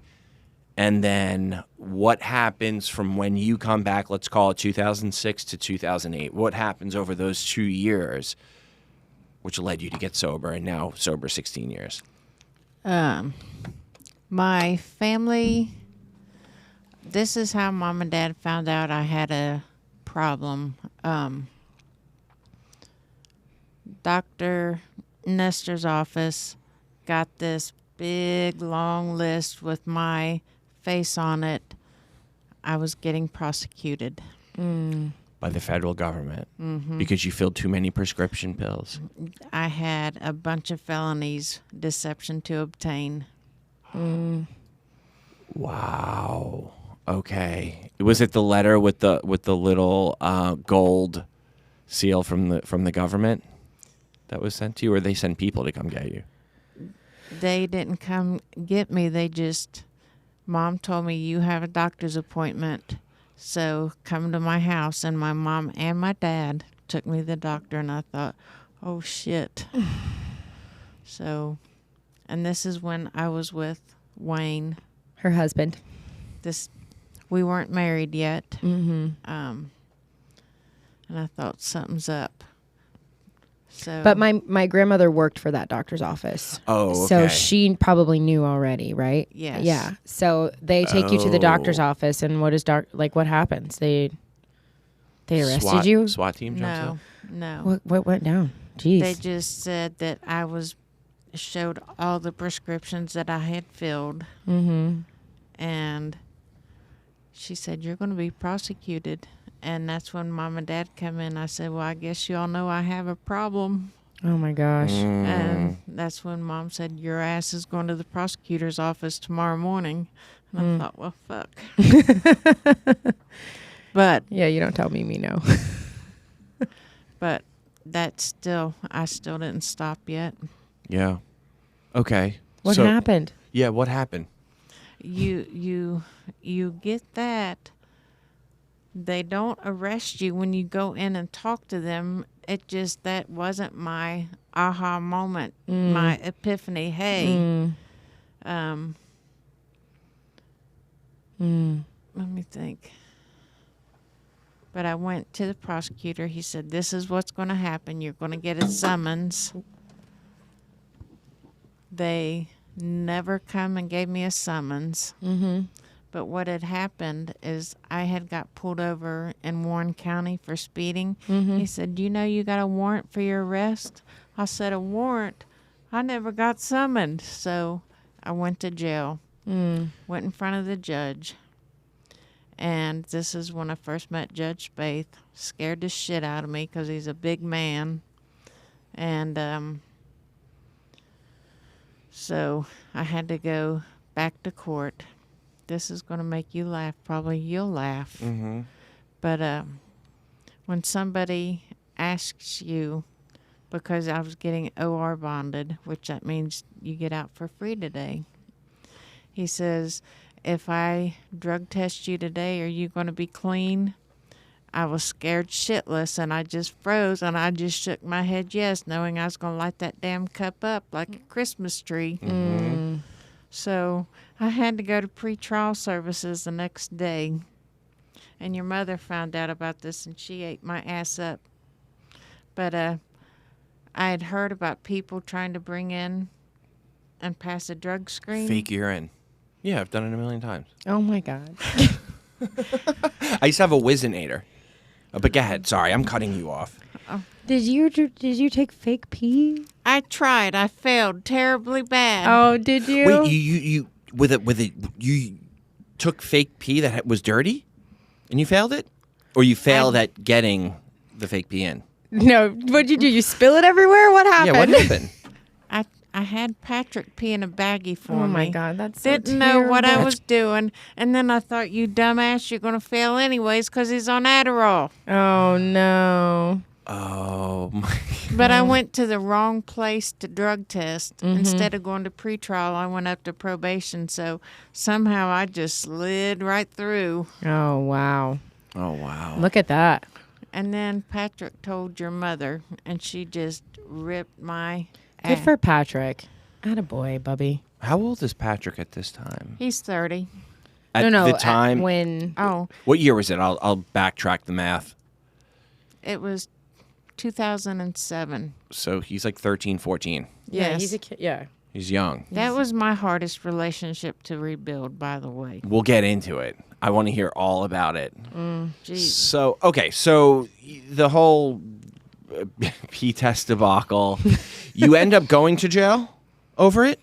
C: and then what happens from when you come back, let's call it 2006 to 2008? What happens over those 2 years, which led you to get sober, and now sober 16 years?
B: My family, this is how Mom and Dad found out I had a problem. Dr. Nestor's office got this big, long list with my face on it. I was getting prosecuted.
C: By the federal government because you filled too many prescription pills.
B: I had a bunch of felonies, deception to obtain.
C: Wow. Okay. Was it the letter with the little gold seal from the government that was sent to you, or they sent people to come get you?
B: They didn't come get me. Mom told me, you have a doctor's appointment, so come to my house. And my mom and my dad took me to the doctor, and I thought, oh, shit. So, and this is when I was with Wayne.
A: Her husband.
B: We weren't married yet.
A: Mm-hmm.
B: And I thought, something's up. So,
A: But my grandmother worked for that doctor's office.
C: Oh, okay.
A: So she probably knew already, right?
B: Yes.
A: Yeah. So they take you to the doctor's office, and what happens? They arrested you?
C: SWAT team jumps up?
B: No.
A: What went down? Jeez.
B: They just said that showed all the prescriptions that I had filled.
A: Mm-hmm.
B: And she said, you're going to be prosecuted. And that's when Mom and Dad come in. I said, well, I guess you all know I have a problem.
A: Oh, my gosh.
B: And that's when Mom said, your ass is going to the prosecutor's office tomorrow morning. And I thought, well, fuck. But
A: Yeah, you don't tell me no.
B: but I still didn't stop yet.
C: Yeah. Okay.
A: What happened?
C: Yeah, what happened?
B: You get that. They don't arrest you when you go in and talk to them. That wasn't my aha moment, my epiphany. Hey, let me think. But I went to the prosecutor. He said, this is what's going to happen. You're going to get a summons. They never come and gave me a summons.
A: Mm-hmm.
B: But what had happened is I had got pulled over in Warren County for speeding.
A: Mm-hmm.
B: He said, do you know you got a warrant for your arrest? I said, a warrant? I never got summoned. So I went to jail, went in front of the judge. And this is when I first met Judge Spaeth. Scared the shit out of me because he's a big man. And so I had to go back to court. This is going to make you laugh. Probably you'll laugh.
C: Mm-hmm.
B: But when somebody asks you, because I was getting OR bonded, which that means you get out for free today. He says, if I drug test you today, are you going to be clean? I was scared shitless, and I just froze, and I just shook my head yes, knowing I was going to light that damn cup up like a Christmas tree.
C: Mm-hmm.
B: So I had to go to pretrial services the next day. And your mother found out about this, and she ate my ass up. But I had heard about people trying to bring in and pass a drug screen.
C: Fake urine. Yeah, I've done it a million times.
A: Oh, my God.
C: I used to have a Whizzinator. But go ahead. Sorry, I'm cutting you off.
A: Did you take fake pee?
B: I tried. I failed terribly bad.
A: Oh, did you?
C: Wait, you took fake pee that was dirty, and you failed it, or you failed at getting the fake pee in?
A: No. What'd you do? You spill it everywhere? What happened?
C: Yeah, what happened?
B: I had Patrick pee in a baggie for me.
A: Oh my God, that's so
B: Didn't know what I
A: terrible.
B: was doing, and then I thought, you dumbass, you're gonna fail anyways because he's on Adderall.
A: Oh no.
C: Oh my.
B: But I went to the wrong place to drug test. Instead of going to pretrial, I went up to probation. So somehow I just slid right through.
A: Oh wow.
C: Oh wow.
A: Look at that.
B: And then Patrick told your mother, and she just ripped my
A: Good for Patrick. Attaboy, Bubby.
C: How old is Patrick at this time?
B: He's 30.
C: At
A: No,
C: the time?
A: when...
B: Oh,
C: What year was it? I'll backtrack the math.
B: it was 2007.
C: So he's like 13, 14.
A: Yeah,
B: Yes.
A: he's a kid. Yeah.
C: He's young.
B: That was my hardest relationship to rebuild, by the way.
C: We'll get into it. I want to hear all about it.
B: Jeez.
C: So, okay. So the whole pee test debacle, you end up going to jail over it?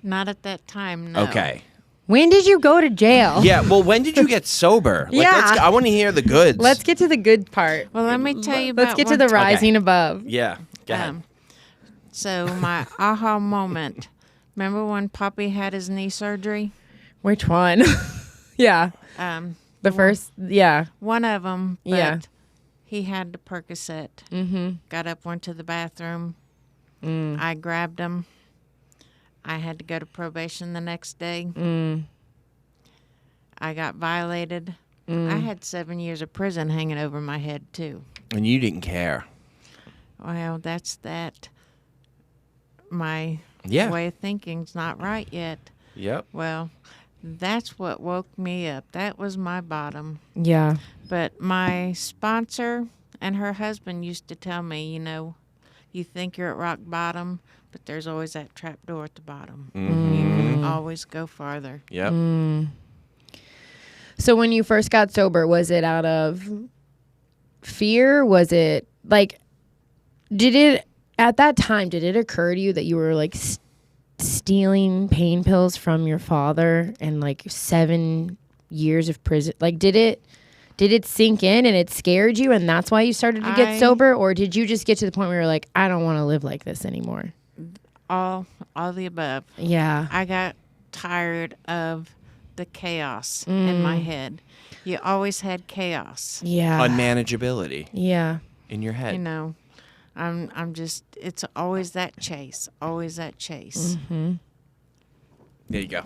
B: Not at that time, no.
C: Okay.
A: When did you go to jail?
C: Yeah. Well, when did you get sober?
A: Yeah.
C: I want to hear the goods.
A: Let's get to the good part.
B: Well, let me tell you about
A: Let's get to
B: one
A: the
B: time.
A: rising above.
C: Yeah. Go ahead.
B: So my aha moment. Remember when Poppy had his knee surgery?
A: Which one? Yeah. The first, yeah.
B: One of them. But
A: Yeah.
B: he had the Percocet. Got up, went to the bathroom.
A: Mm.
B: I grabbed him. I had to go to probation the next day. I got violated. I had 7 years of prison hanging over my head, too.
C: And you didn't care.
B: Well, that's that. My
C: Yeah.
B: way of thinking's not right yet.
C: Yep.
B: Well, that's what woke me up. That was my bottom.
A: Yeah.
B: But my sponsor and her husband used to tell me, you think you're at rock bottom, but there's always that trap door at the bottom. You can always go farther.
C: Yep.
A: So when you first got sober, was it out of fear? Was it like, at that time, did it occur to you that you were like stealing pain pills from your father and like 7 years of prison? Like, did it sink in and it scared you and that's why you started to get sober? Or did you just get to the point where you're like, I don't want to live like this anymore?
B: All the above.
A: Yeah.
B: I got tired of the chaos in my head. You always had chaos.
A: Yeah.
C: Unmanageability
A: Yeah.
C: in your head.
B: I'm just, it's always that chase.
C: There you go.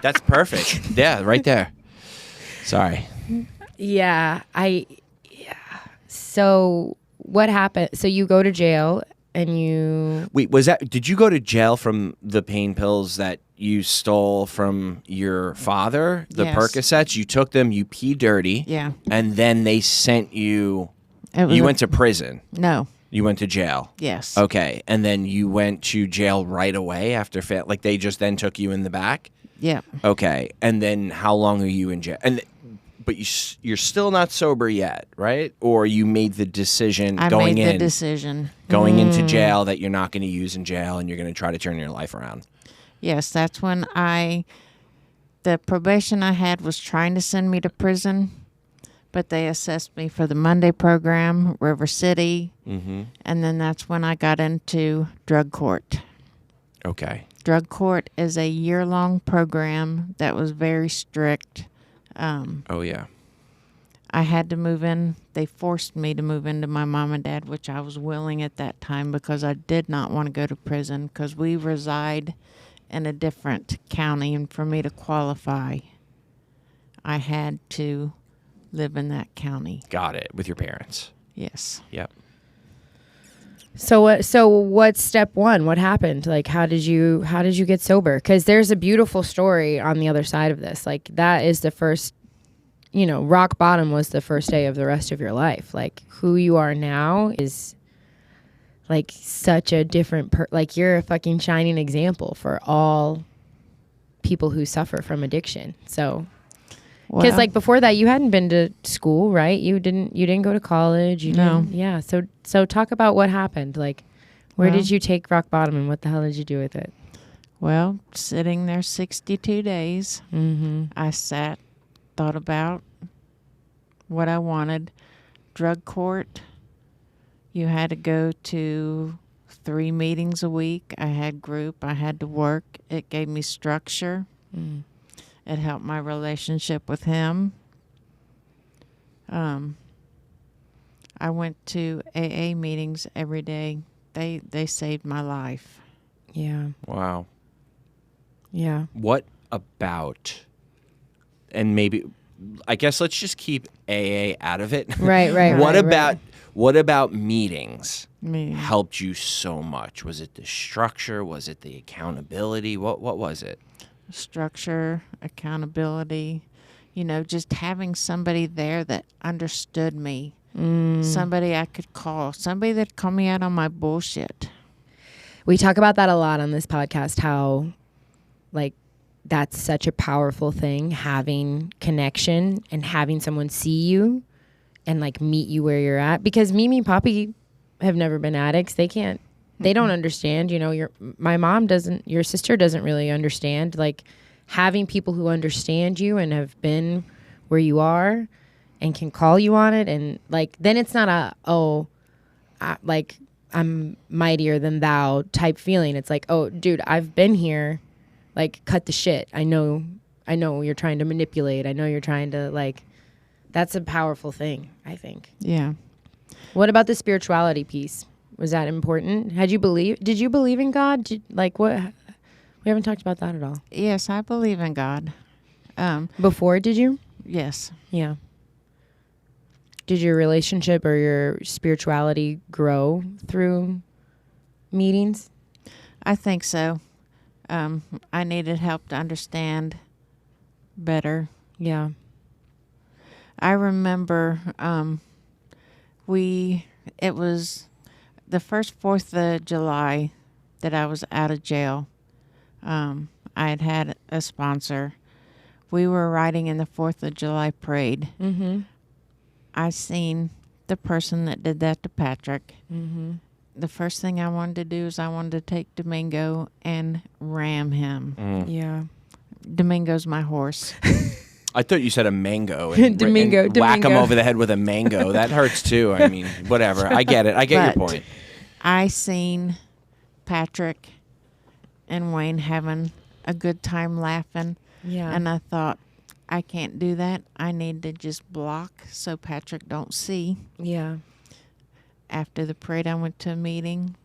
C: That's perfect. Yeah, right there. Sorry.
A: Yeah. So what happened? So you go to jail and you...
C: Wait, did you go to jail from the pain pills that you stole from your father? The
B: Yes.
C: Percocets? You took them, you pee dirty.
B: Yeah.
C: And then they sent you...
B: It was
C: You went to prison.
B: No.
C: You went to jail.
B: Yes.
C: Okay. And then you went to jail right away after... Like, they just then took you in the back?
B: Yeah.
C: Okay. And then how long are you in jail? But you're still not sober yet, right? Or you made the decision
B: I
C: going
B: made
C: in...
B: the decision.
C: Going into jail that you're not going to use in jail and you're going to try to turn your life around.
B: Yes, that's when the probation I had was trying to send me to prison, but they assessed me for the Monday program, River City, and then that's when I got into drug court.
C: Okay.
B: Drug court is a year-long program that was very strict.
C: Oh, yeah.
B: I had to move in. They forced me to move into my mom and dad, which I was willing at that time because I did not want to go to prison because we reside in a different county. And for me to qualify, I had to live in that county.
C: Got it. With your parents.
B: Yes.
C: Yep.
A: So what's step one? What happened? Like, how did you get sober? Because there's a beautiful story on the other side of this. Like, that is the first, rock bottom was the first day of the rest of your life. Like, who you are now is like such a different, like, you're a fucking shining example for all people who suffer from addiction. So, because
B: Well,
A: like before that, you hadn't been to school, right? You didn't go to college.
B: No.
A: Yeah. So talk about what happened. Like, where
B: Well-
A: did you take rock bottom, and what the hell did you do with it?
B: well, sitting there 62 days, I sat, thought about what I wanted. Drug court, you had to go to 3 meetings a week. I had group. I had to work. It gave me structure. It helped my relationship with him. I went to AA meetings every day. They saved my life.
A: Yeah.
C: Wow.
A: Yeah.
C: What about, and maybe, I guess let's just keep AA out of it.
A: Right.
C: What
A: right,
C: about
A: right.
C: what about meetings? helped you so much? Was it the structure? Was it the accountability? What was it?
B: Structure, accountability, just having somebody there that understood me. Somebody I could call. Somebody that called me out on my bullshit.
A: We talk about that a lot on this podcast, how that's such a powerful thing, having connection and having someone see you and meet you where you're at. Because Mimi and Poppy have never been addicts. They don't understand, my mom doesn't, your sister doesn't really understand. Having people who understand you and have been where you are and can call you on it. And then it's not I'm mightier than thou type feeling. It's oh, dude, I've been here. Cut the shit. I know you're trying to manipulate. I know you're trying to that's a powerful thing, I think.
B: Yeah.
A: What about the spirituality piece? Was that important? Did you believe in God? What? We haven't talked about that at all.
B: Yes, I believe in God.
A: Before, did you?
B: Yes.
A: Yeah. Did your relationship or your spirituality grow through meetings?
B: I think so. I needed help to understand better.
A: Yeah.
B: I remember it was the first 4th of July that I was out of jail. I had a sponsor. We were riding in the 4th of July parade.
A: Mm-hmm.
B: I seen the person that did that to Patrick.
A: Mm-hmm.
B: The first thing I wanted to do is I wanted to take Domingo and ram him.
A: Yeah.
B: Domingo's my horse.
C: I thought you said a mango. And,
A: Domingo.
C: Whack him over the head with a mango. That hurts too. I mean, whatever. I get it. I get your point.
B: I seen Patrick and Wayne having a good time laughing.
A: Yeah.
B: And I thought, I can't do that. I need to just block so Patrick don't see.
A: Yeah.
B: After the parade, I went to a meeting.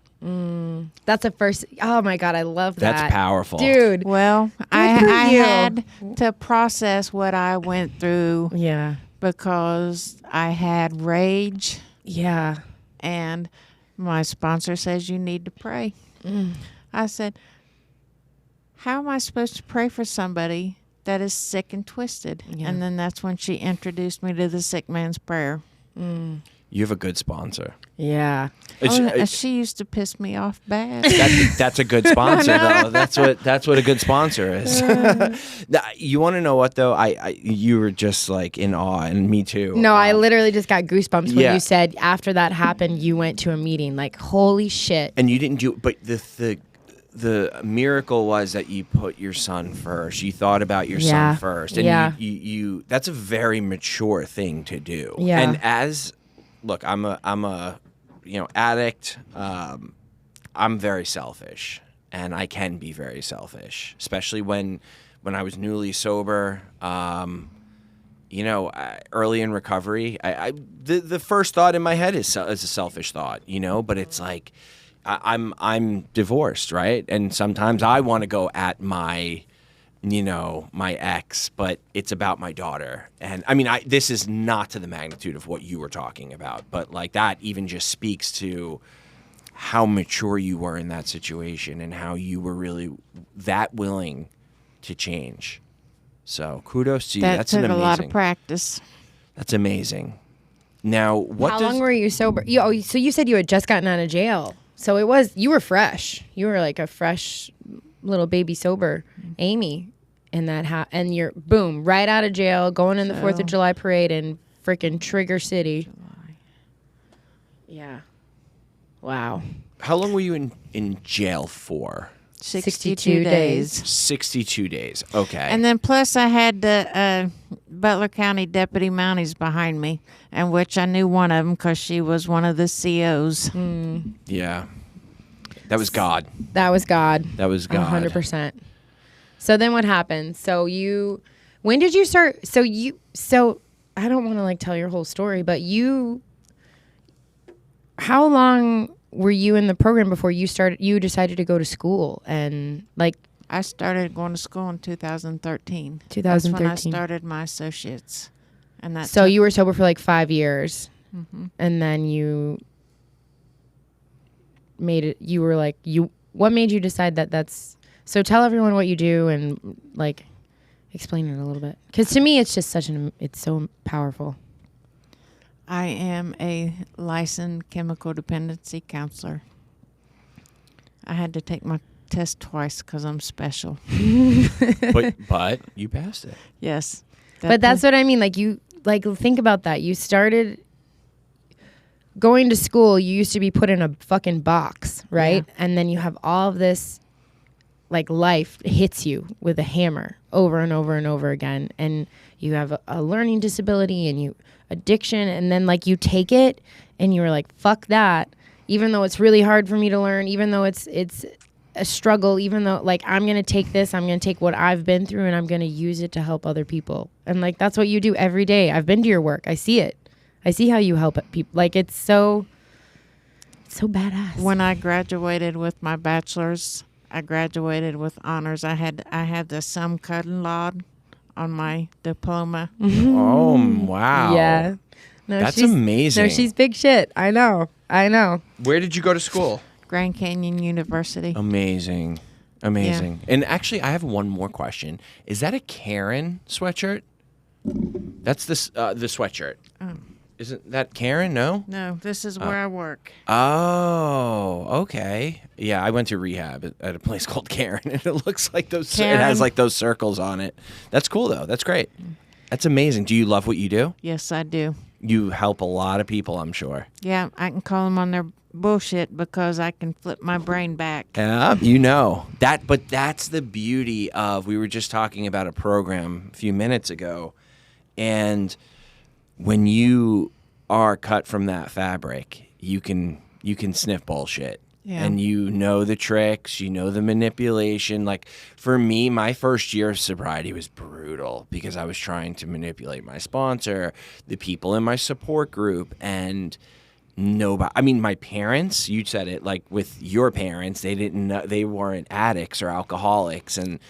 A: That's a first. Oh my God, I love that.
C: That's powerful,
A: dude.
B: Well, I had to process what I went through.
A: Yeah.
B: Because I had rage.
A: Yeah.
B: And my sponsor says you need to pray. I said, how am I supposed to pray for somebody that is sick and twisted? Yeah. And then that's when she introduced me to the sick man's prayer.
C: You have a good sponsor.
A: Yeah.
B: She used to piss me off bad.
C: That's a good sponsor, though. That's what a good sponsor is. You want to know what, though? You were just in awe, and me too.
A: No, I literally just got goosebumps when you said after that happened, you went to a meeting. Holy shit.
C: And you didn't do it, but the miracle was that you put your son first. You thought about your son first, and you that's a very mature thing to do.
A: Yeah.
C: And look, I'm a addict. I'm very selfish, and I can be very selfish, especially when I was newly sober. Early in recovery, the first thought in my head is a selfish thought, but it's I'm divorced, right? And sometimes I want to go at my ex, but it's about my daughter. And I mean, this is not to the magnitude of what you were talking about, but that even just speaks to how mature you were in that situation and how you were really that willing to change. So kudos to you.
B: That took a lot of practice.
C: That's amazing. Now,
A: how long were you sober? So you said you had just gotten out of jail. So you were fresh. You were a fresh little baby sober Amy in that and you're boom, right out of jail, going in the 4th of July parade in freaking Trigger City. Yeah. Wow.
C: How long were you in jail for?
B: 62 days.
C: 62 days. Okay.
B: And then plus I had the Butler County Deputy Mounties behind me, and which I knew one of them because she was one of the COs.
C: Yeah. That was God.
A: That was God.
B: 100%.
A: So then what happened? When did you start? So I don't want to tell your whole story, but how long were you in the program before you decided to go to school? And
B: I started going to school in 2013.
A: 2013.
B: That's when I started my associates.
A: And you were sober for 5 years. Mm-hmm. And then made it, you were like, what made you decide that that's, so tell everyone what you do and like explain it a little bit. Because to me, it's just it's so powerful.
B: I am a licensed chemical dependency counselor. I had to take my test twice because I'm special.
C: but you passed it.
B: Yes.
A: But that's what I mean. Like think about that. You started going to school. You used to be put in a fucking box, right?
B: Yeah.
A: And then you have all of this, like life hits you with a hammer over and over and over again. And you have a learning disability and addiction. And then like you take it and you were like, fuck that. Even though it's really hard for me to learn, even though it's a struggle, even though like I'm going to take this, I'm going to take what I've been through and I'm going to use it to help other people. And like, that's what you do every day. I've been to your work. I see it. I see how you help people. Like it's so badass.
B: When I graduated with my bachelor's, I graduated with honors. I had the sum cum laude on my diploma.
C: Oh, wow.
A: Yeah. No,
C: that's amazing.
A: No, she's big shit. I know.
C: Where did you go to school?
B: Grand Canyon University.
C: Amazing. Yeah. And actually, I have one more question. Is that a Karen sweatshirt? That's the sweatshirt.
B: Oh.
C: Isn't that Karen? No?
B: No, this is where I work.
C: Oh, okay. Yeah, I went to rehab at a place called Karen, and it looks like those.
B: Karen.
C: It has like those circles on it. That's cool, though. That's great. That's amazing. Do you love what you do?
B: Yes, I do.
C: You help a lot of people, I'm sure.
B: Yeah, I can call them on their bullshit because I can flip my brain back.
C: Yeah, you know that. But that's the beauty of. We were just talking about a program a few minutes ago, and when you are cut from that fabric, you can sniff bullshit. Yeah. And you know the tricks, you know the manipulation. Like for me, my first year of sobriety was brutal because I was trying to manipulate my sponsor, the people in my support group, and nobody. I mean, my parents, you said it, like with your parents, they didn't know, they weren't addicts or alcoholics. And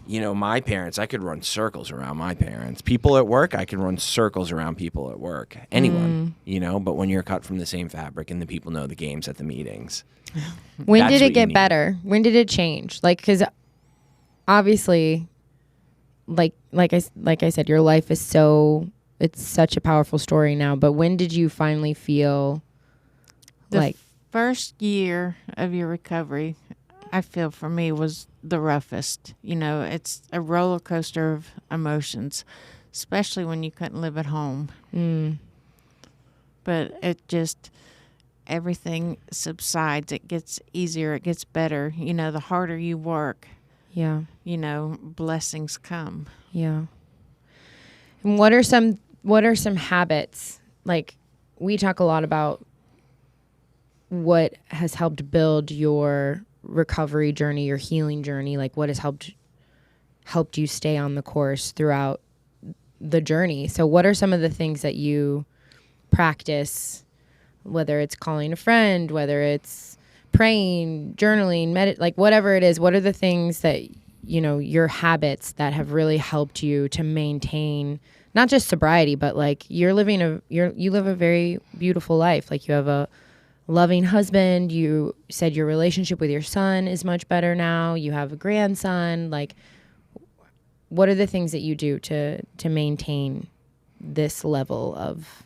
C: you know, my parents, I could run circles around my parents. People at work, I can run circles around people at work. Anyone, you know, but when you're cut from the same fabric and the people know the games at the meetings.
A: When did it get better? When did it change? Like, because obviously, like I said, your life is it's such a powerful story now. But when did you finally feel
B: the first year of your recovery, I feel for me was the roughest. You know, it's a roller coaster of emotions, especially when you couldn't live at home. But it just, everything subsides. It gets easier. It gets better. You know, the harder you work,
A: yeah,
B: you know, blessings come.
A: Yeah. And what are some habits? Like, we talk a lot about what has helped build your recovery journey, your healing journey, like what has helped you stay on the course throughout the journey. So what are some of the things that you practice, whether it's calling a friend, whether it's praying, journaling, like whatever it is, what are the things that, you know, your habits that have really helped you to maintain not just sobriety, but like you live a very beautiful life. Like you have a loving husband. You said your relationship with your son is much better now. You have a grandson. Like, what are the things that you do to maintain this level of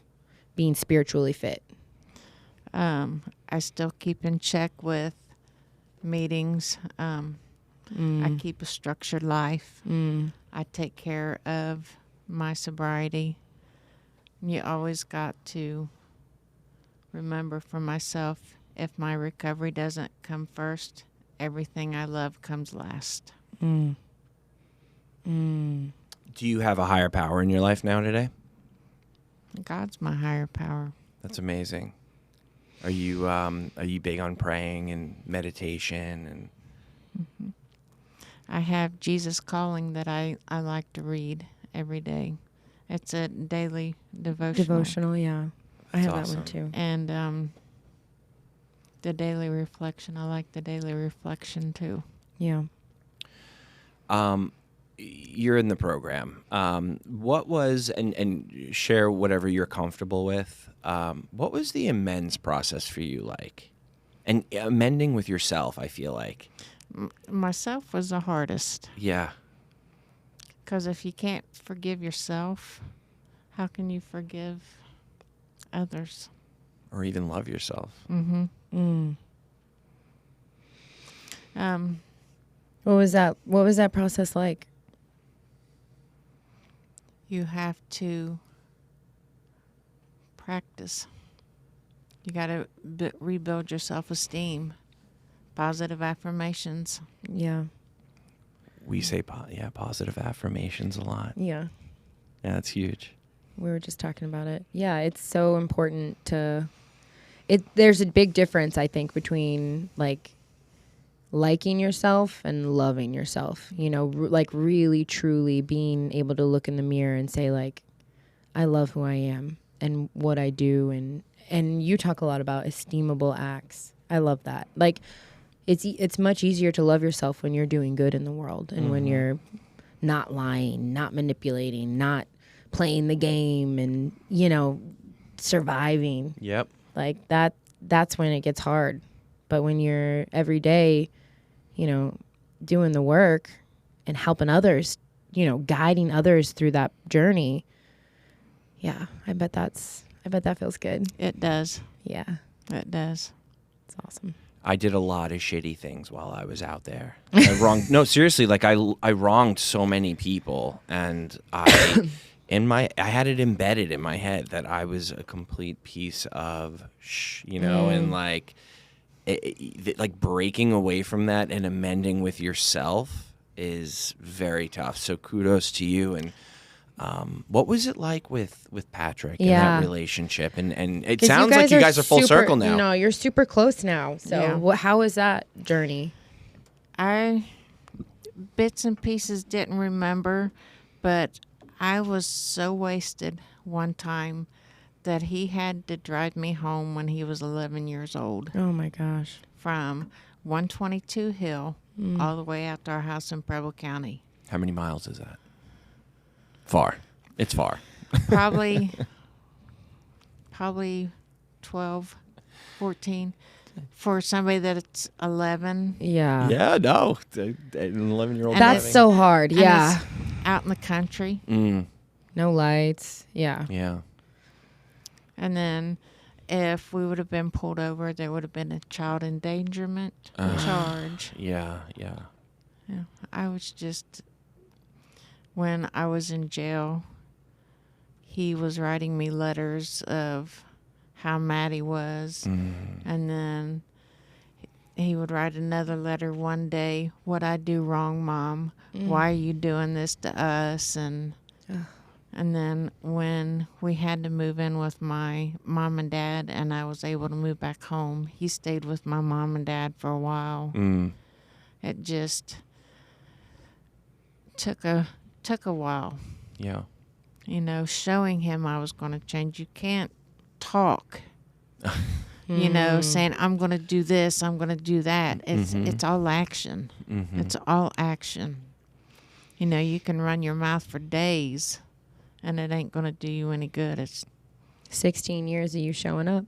A: being spiritually fit?
B: I still keep in check with meetings. I keep a structured life. I take care of my sobriety. You always got to remember for myself, if my recovery doesn't come first, everything I love comes last.
C: Do you have a higher power in your life now today?
B: God's my higher power.
C: That's amazing. Are you big on praying and meditation and?
B: I have Jesus Calling that I like to read every day. It's a daily devotional.
A: Yeah. I have that one too.
B: And the daily reflection. I like the daily reflection too.
A: Yeah.
C: You're in the program. What was, and share whatever you're comfortable with, what was the amends process for you like? And amending with yourself, I feel like.
B: Myself was the hardest.
C: Yeah.
B: Because if you can't forgive yourself, how can you forgive others?
C: Or even love yourself.
B: Mm-hmm.
A: Mm.
B: What
A: was that process like?
B: You have to practice. You got to rebuild your self-esteem. Positive affirmations.
A: Yeah.
C: We say, positive affirmations a lot.
A: Yeah.
C: Yeah, that's huge.
A: We were just talking about it. Yeah, it's so important to... There's a big difference, I think, between, like, liking yourself and loving yourself. You know, like, really, truly being able to look in the mirror and say, like, I love who I am and what I do. And you talk a lot about esteemable acts. I love that. Like... It's much easier to love yourself when you're doing good in the world and when you're not lying, not manipulating, not playing the game and, you know, surviving.
C: Yep.
A: Like that's when it gets hard. But when you're every day, you know, doing the work and helping others, you know, guiding others through that journey. Yeah, I bet that feels good.
B: It does.
A: Yeah.
B: It does.
A: It's awesome.
C: I did a lot of shitty things while I was out there. No, seriously, like I wronged so many people, and I had it embedded in my head that I was a complete piece of and like like breaking away from that and amending with yourself is very tough. So kudos to you. And what was it like with Patrick and that relationship? And it sounds like you guys are full circle now.
A: No, you're super close now. So how was that journey?
B: I bits and pieces didn't remember, but I was so wasted one time that he had to drive me home when he was 11 years old.
A: Oh my gosh.
B: From 122 Hill all the way out to our house in Preble County.
C: How many miles is that? Far. It's far.
B: Probably 12, 14. For somebody that's 11.
A: Yeah.
C: Yeah, no. An 11-year-old.
A: That's so hard. Yeah.
B: Out in the country.
A: No lights. Yeah.
C: Yeah.
B: And then if we would have been pulled over, there would have been a child endangerment charge.
C: Yeah.
B: I was just... When I was in jail, he was writing me letters of how mad he was. And then he would write another letter one day, "What I do wrong, Mom? Why are you doing this to us?" And then when we had to move in with my mom and dad and I was able to move back home, he stayed with my mom and dad for a while. It just took a while.
C: Yeah.
B: You know, showing him I was going to change. You can't talk, you know, saying, I'm going to do this, I'm going to do that. It's all action. It's all action. You know, you can run your mouth for days and it ain't going to do you any good. It's
A: 16 years of you showing up.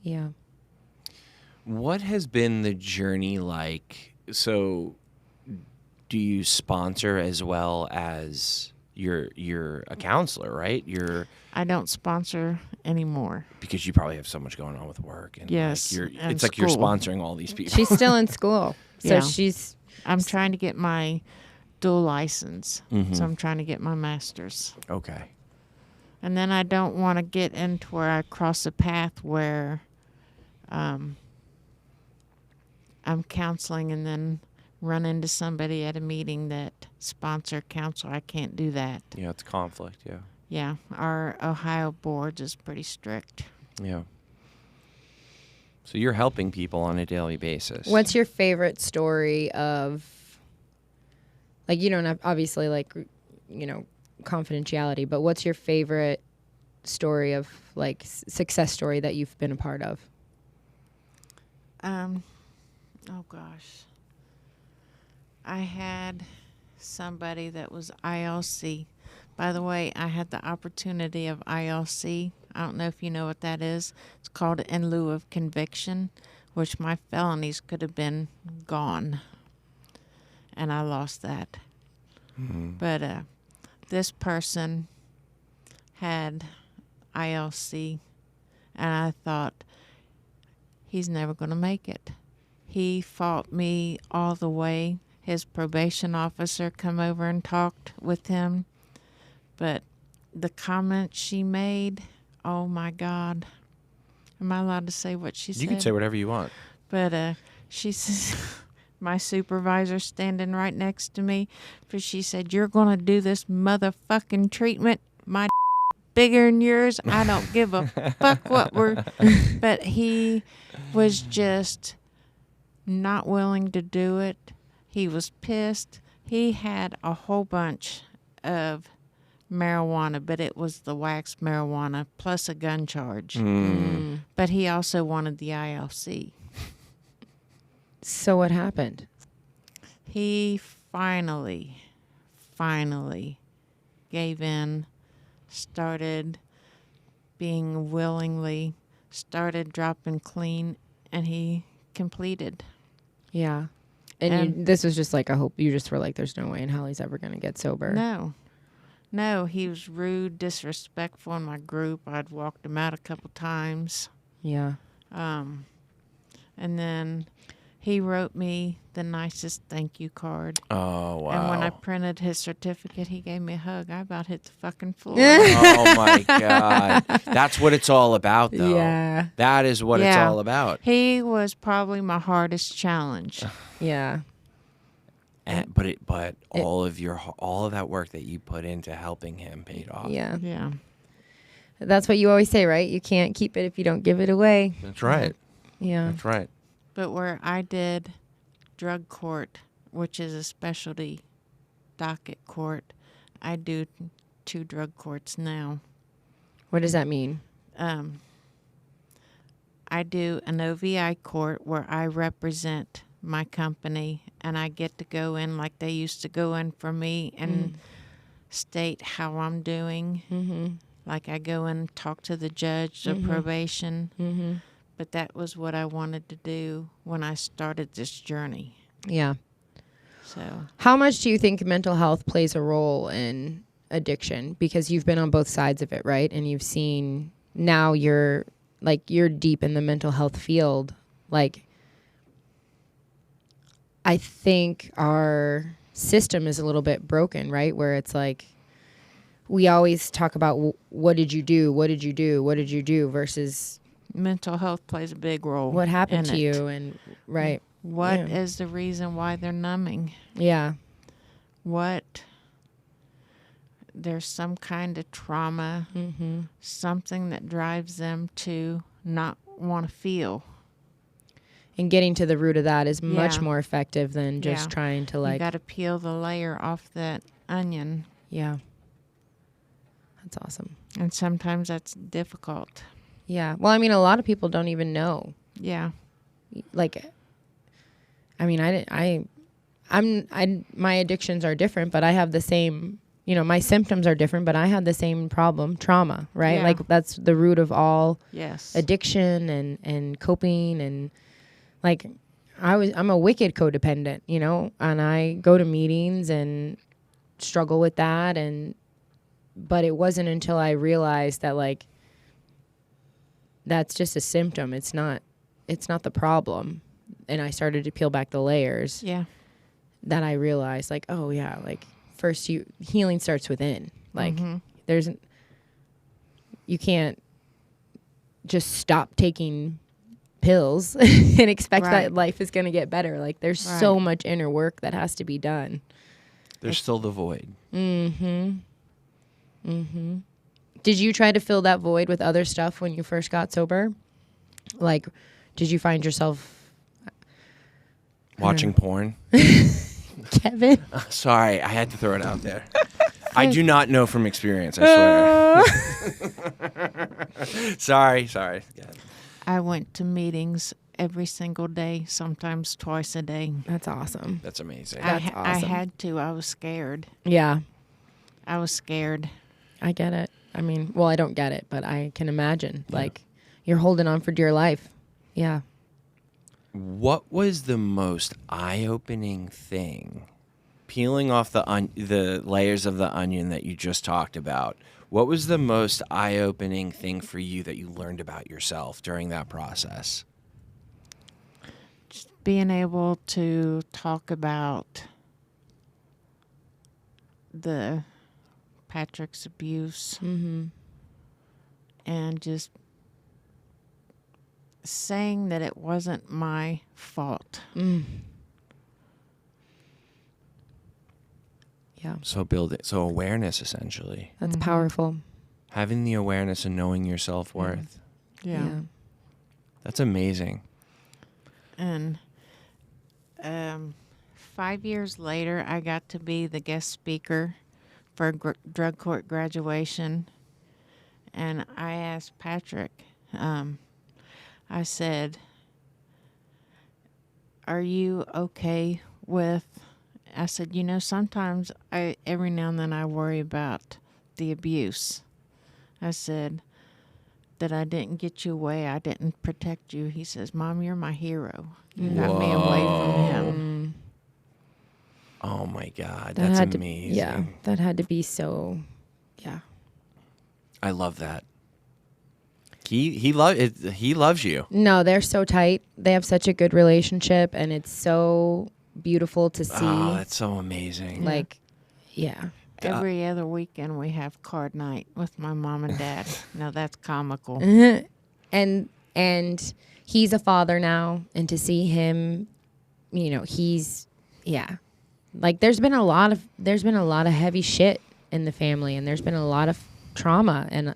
A: Yeah.
C: What has been the journey like? So do you sponsor as well as you're a counselor, right?
B: I don't sponsor anymore
C: because you probably have so much going on with work and
B: yes,
C: like
B: and
C: it's like you're sponsoring all these people.
A: She's still in school, so
B: I'm trying to get my dual license, so I'm trying to get my master's.
C: Okay.
B: And then I don't want to get into where I cross a path where I'm counseling and then run into somebody at a meeting that sponsor counsel. I can't do that.
C: Yeah, it's conflict, yeah.
B: Yeah, our Ohio board is pretty strict.
C: Yeah. So you're helping people on a daily basis.
A: What's your favorite story of, like, you don't have, obviously, like, you know, confidentiality, but what's your favorite story of, like, success story that you've been a part of?
B: Oh gosh. I had somebody that was ILC. By the way, I had the opportunity of ILC. I don't know if you know what that is. It's called in lieu of conviction, which my felonies could have been gone. And I lost that. But this person had ILC, and I thought, he's never going to make it. He fought me all the way. His probation officer come over and talked with him. But the comment she made, oh my God. Am I allowed to say what she said?
D: You can say whatever you want.
B: But she says, my supervisor standing right next to me, but she said, you're going to do this motherfucking treatment. My bigger than yours. I don't give a fuck what we're... But he was just not willing to do it. He was pissed. He had a whole bunch of marijuana, but it was the wax marijuana plus a gun charge. But he also wanted the ILC.
A: So what happened?
B: He finally gave in, started being willingly, started dropping clean, and he completed.
A: Yeah. And this was just like a hope. You just were like, there's no way in hell he's ever going to get sober.
B: No, he was rude, disrespectful in my group. I'd walked him out a couple times.
A: Yeah.
B: And then he wrote me the nicest thank you card.
D: Oh, wow.
B: And when I printed his certificate, he gave me a hug. I about hit the fucking floor.
D: Oh, my God. That's what it's all about, though.
A: Yeah.
D: That is what it's all about.
B: He was probably my hardest challenge.
A: Yeah.
D: But all of that work that you put into helping him paid off.
A: Yeah.
B: Yeah.
A: That's what you always say, right? You can't keep it if you don't give it away.
D: That's right.
A: Yeah.
D: That's right.
B: But where I did drug court, which is a specialty docket court, I do 2 drug courts now.
A: What does that mean?
B: I do an OVI court where I represent my company, and I get to go in like they used to go in for me and state how I'm doing.
A: Mm-hmm.
B: Like I go in and talk to the judge, the probation.
A: Mm-hmm.
B: But that was what I wanted to do when I started this journey.
A: Yeah.
B: So
A: How much do you think mental health plays a role in addiction? Because you've been on both sides of it, right? And you've seen, now you're deep in the mental health field. Like, I think our system is a little bit broken, right? Where it's like, we always talk about what did you do? What did you do? What did you do? Versus
B: mental health plays a big role.
A: what happened to
B: in it.
A: you? And right.
B: What is the reason why they're numbing?
A: Yeah.
B: There's some kind of trauma, something that drives them to not want to feel.
A: And getting to the root of that is much more effective than just trying to
B: You got to peel the layer off that onion.
A: Yeah. That's awesome.
B: And sometimes that's difficult.
A: Yeah. Well, I mean, a lot of people don't even know.
B: Yeah.
A: Like, I mean, my addictions are different, but I have the same, my symptoms are different, but I had the same problem, trauma, right?
B: Yeah.
A: Like that's the root of all addiction and coping. And like, I'm a wicked codependent, and I go to meetings and struggle with that. But it wasn't until I realized that like, that's just a symptom. It's not the problem. And I started to peel back the layers.
B: Yeah.
A: That I realized like, oh yeah, like first healing starts within. Like you can't just stop taking pills and expect that life is going to get better. Like there's so much inner work that has to be done.
D: There's still the void.
A: Mm-hmm. Mm-hmm. Did you try to fill that void with other stuff when you first got sober? Like, did you find yourself
D: watching porn?
A: Kevin?
D: Sorry, I had to throw it out there. I do not know from experience, I swear. Sorry. Yeah.
B: I went to meetings every single day, sometimes twice a day.
A: That's awesome.
D: That's amazing.
A: That's awesome.
B: I had to. I was scared.
A: Yeah.
B: I was scared.
A: I get it. I mean, well, I don't get it, but I can imagine. Yeah. Like, you're holding on for dear life. Yeah.
D: What was the most eye-opening thing, peeling off the layers of the onion that you just talked about? What was the most eye-opening thing for you that you learned about yourself during that process?
B: Just being able to talk about the Patrick's abuse and just saying that it wasn't my fault.
A: Yeah.
D: So awareness, essentially.
A: That's powerful.
D: Having the awareness and knowing your self-worth.
B: Yeah.
D: That's amazing.
B: And 5 years later, I got to be the guest speaker for drug court graduation. And I asked Patrick, I said, are you okay with, I said, sometimes every now and then I worry about the abuse. I said, that I didn't get you away. I didn't protect you. He says, Mom, you're my hero. You got me away from him.
D: Oh my God, that's amazing.
A: Yeah, that had to be so, yeah.
D: I love that. He loves you.
A: No, they're so tight. They have such a good relationship, and it's so beautiful to see.
D: Oh, that's so amazing.
A: Like, yeah.
B: Every other weekend we have card night with my mom and dad. Now that's comical.
A: And he's a father now, and to see him, he's, yeah. Like there's been a lot of heavy shit in the family, and there's been a lot of trauma and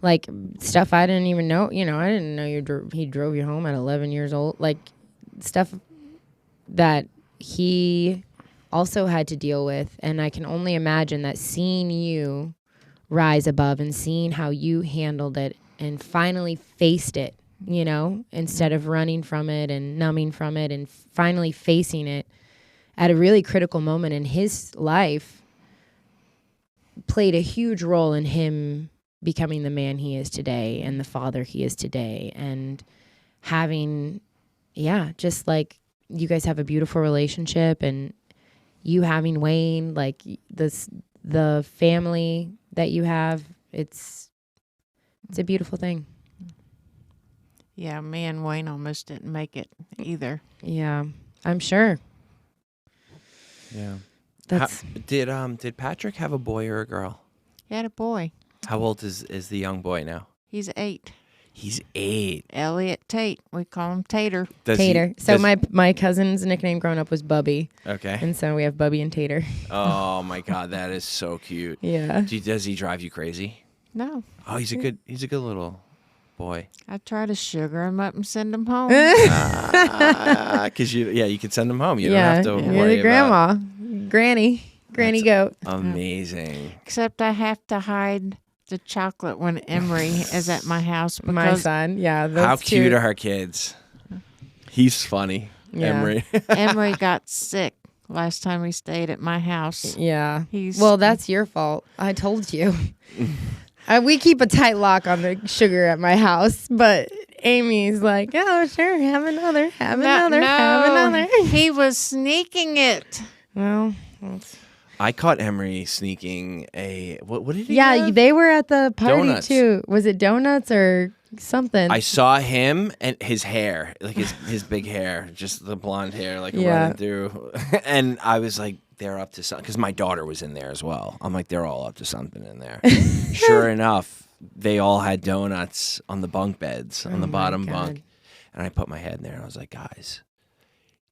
A: like stuff I didn't even know. I didn't know he drove you home at 11 years old. Like stuff that he also had to deal with, and I can only imagine that seeing you rise above and seeing how you handled it and finally faced it, instead of running from it and numbing from it, and finally facing it at a really critical moment in his life played a huge role in him becoming the man he is today and the father he is today, and having, just like you guys have a beautiful relationship, and you having Wayne, like the family that you have, it's a beautiful thing.
B: Yeah, me and Wayne almost didn't make it either.
A: Yeah, I'm sure.
D: Yeah.
A: That's
D: Did Patrick have a boy or a girl?
B: He had a boy.
D: How old is the young boy now?
B: He's 8.
D: He's 8.
B: Elliot Tate. We call him Tater.
A: Tater. My cousin's nickname growing up was Bubby.
D: Okay.
A: And so we have Bubby and Tater.
D: Oh my God, that is so cute.
A: Yeah.
D: Does he drive you crazy?
B: No.
D: Oh, he's a good little boy.
B: I try to sugar him up and send him home.
D: Because you can send him home. You don't have to worry
A: You're the grandma,
D: about...
A: Granny goat.
D: Amazing.
B: Except I have to hide the chocolate when Emery is at my house.
A: My son, yeah.
D: How cute are her kids? He's funny, Emery.
B: Emery got sick last time he stayed at my house.
A: Yeah. Well, that's your fault. I told you. We keep a tight lock on the sugar at my house, but Amy's like, oh, sure, have another.
B: He was sneaking it.
A: Well,
D: I caught Emery sneaking a what did he
A: yeah,
D: have?
A: they were at the party
D: Donuts.
A: too. Was it donuts or something?
D: I saw him and his hair, like his big hair, just the blonde hair, like running through. And I was like, they're up to something, because my daughter was in there as well. I'm like, they're all up to something in there. Sure enough, they all had donuts on the bunk beds, on the bottom bunk. And I put my head in there and I was like, guys,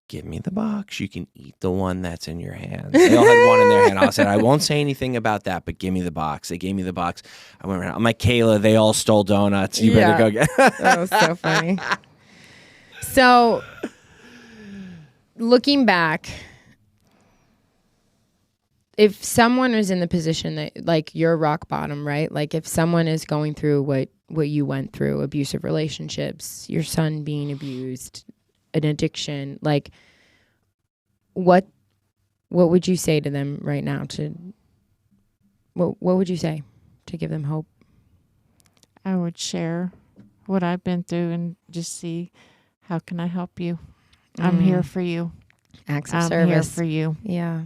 D: give me the box. You can eat the one that's in your hand. They all had one in their hand. I said, I won't say anything about that, but give me the box. They gave me the box. I went around. I'm like, Kayla, they all stole donuts. You better go get
A: That was so funny. So, looking back, if someone was in the position that, like, you're rock bottom, right? Like, if someone is going through what you went through, abusive relationships, your son being abused, an addiction, like, what would you say to them right now? What would you say to give them hope?
B: I would share what I've been through and just see How can I help you? I'm here for you.
A: Acts of
B: I'm
A: service.
B: here for you.
A: Yeah.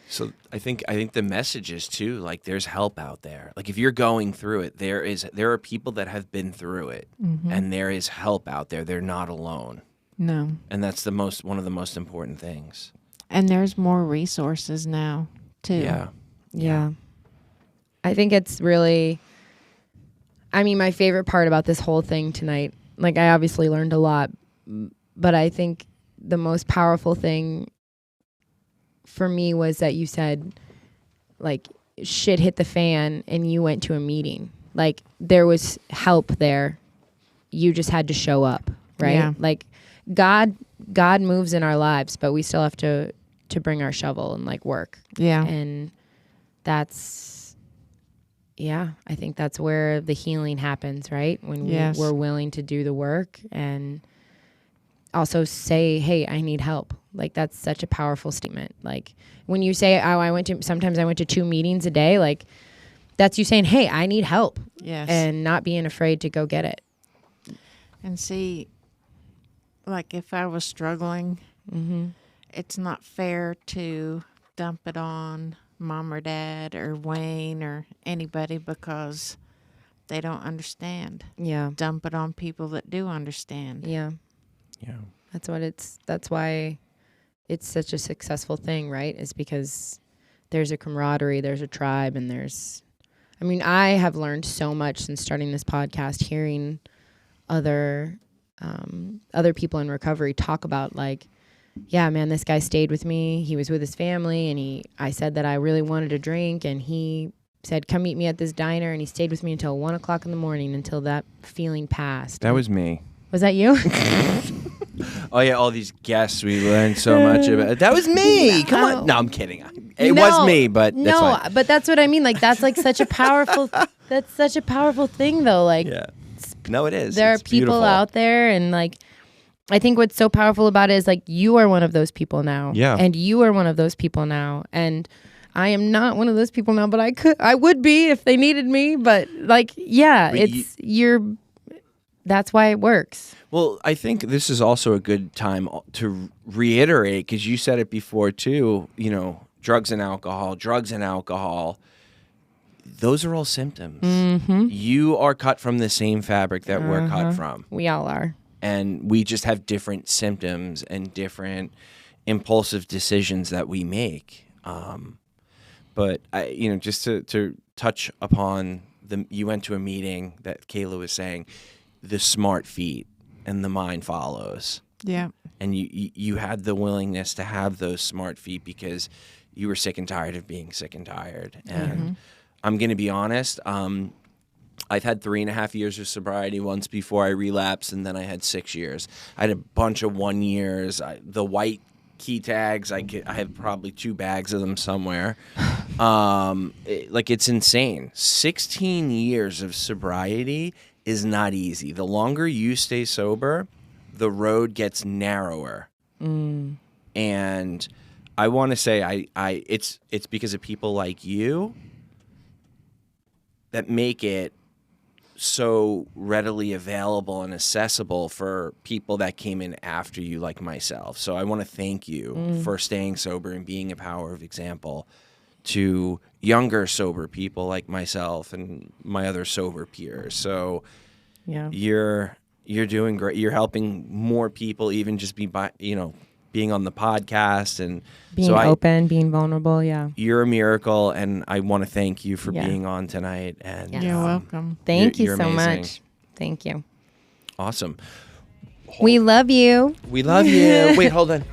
D: So I think the message is too, like, there's help out there. Like, if you're going through it, there are people that have been through it, and there is help out there. They're not alone.
B: No.
D: And that's one of the most important things.
B: And there's more resources now too.
D: Yeah.
A: Yeah. I think it's really, I mean, my favorite part about this whole thing tonight, like, I obviously learned a lot, but I think the most powerful thing for me was that you said, like, shit hit the fan and you went to a meeting. Like, there was help there. You just had to show up, right?
B: Yeah.
A: Like, God moves in our lives, but we still have to bring our shovel and, like, work.
B: Yeah.
A: And that's, yeah, I think that's where the healing happens, right? When we're willing to do the work and also say, hey, I need help. Like, that's such a powerful statement. Like, when you say, oh, sometimes I went to 2 meetings a day, like, that's you saying, hey, I need help.
B: Yes.
A: And not being afraid to go get it.
B: And see, like, if I was struggling, it's not fair to dump it on mom or dad or Wayne or anybody because they don't understand.
A: Yeah.
B: Dump it on people that do understand.
A: Yeah.
D: Yeah.
A: That's why it's such a successful thing, right? Is because there's a camaraderie, there's a tribe, and I have learned so much since starting this podcast, hearing other people in recovery talk about, like, yeah, man, this guy stayed with me. He was with his family, and I said that I really wanted a drink, and he said, come meet me at this diner, and he stayed with me until 1:00 in the morning until that feeling passed.
D: That was me.
A: Was that you?
D: Oh, yeah, all these guests we learned so much about. That was me. Come on. No, I'm kidding. It was me, but that's fine.
A: But that's what I mean. Like, that's, like, such a powerful thing, though. Like,
D: Yeah. No, it is.
A: there
D: It's
A: are people
D: beautiful.
A: out there, and, like, I think what's so powerful about it is, like, you are one of those people now.
D: Yeah.
A: And you are one of those people now. And I am not one of those people now, but I would be if they needed me. But, like, yeah, but that's why it works.
D: Well, I think this is also a good time to reiterate, because you said it before too, drugs and alcohol, those are all symptoms.
A: Mm-hmm.
D: You are cut from the same fabric that we're cut from.
A: We all are.
D: And we just have different symptoms and different impulsive decisions that we make. But just to touch upon you went to a meeting that Kayla was saying, the smart feet and the mind follows.
B: Yeah.
D: And you had the willingness to have those smart feet because you were sick and tired of being sick and tired. And I'm going to be honest, I've had 3.5 years of sobriety once before I relapsed, and then I had 6 years. I had a bunch of 1 years. The white key tags, I have probably 2 bags of them somewhere. It's insane. 16 years of sobriety is not easy. The longer you stay sober, the road gets narrower. And I want to say it's because of people like you that make it so readily available and accessible for people that came in after you, like myself. So I want to thank you for staying sober and being a power of example to younger sober people like myself and my other sober peers. So
A: Yeah.
D: you're doing great. You're helping more people, even just being on the podcast and
A: Being open, being vulnerable. Yeah.
D: You're a miracle, and I want to thank you for being on tonight. And
A: Yes.
B: You're welcome.
A: Thank you
D: you're
A: so
D: amazing.
A: much. Thank you.
D: Awesome.
A: We love you.
D: We love you. Wait, hold on.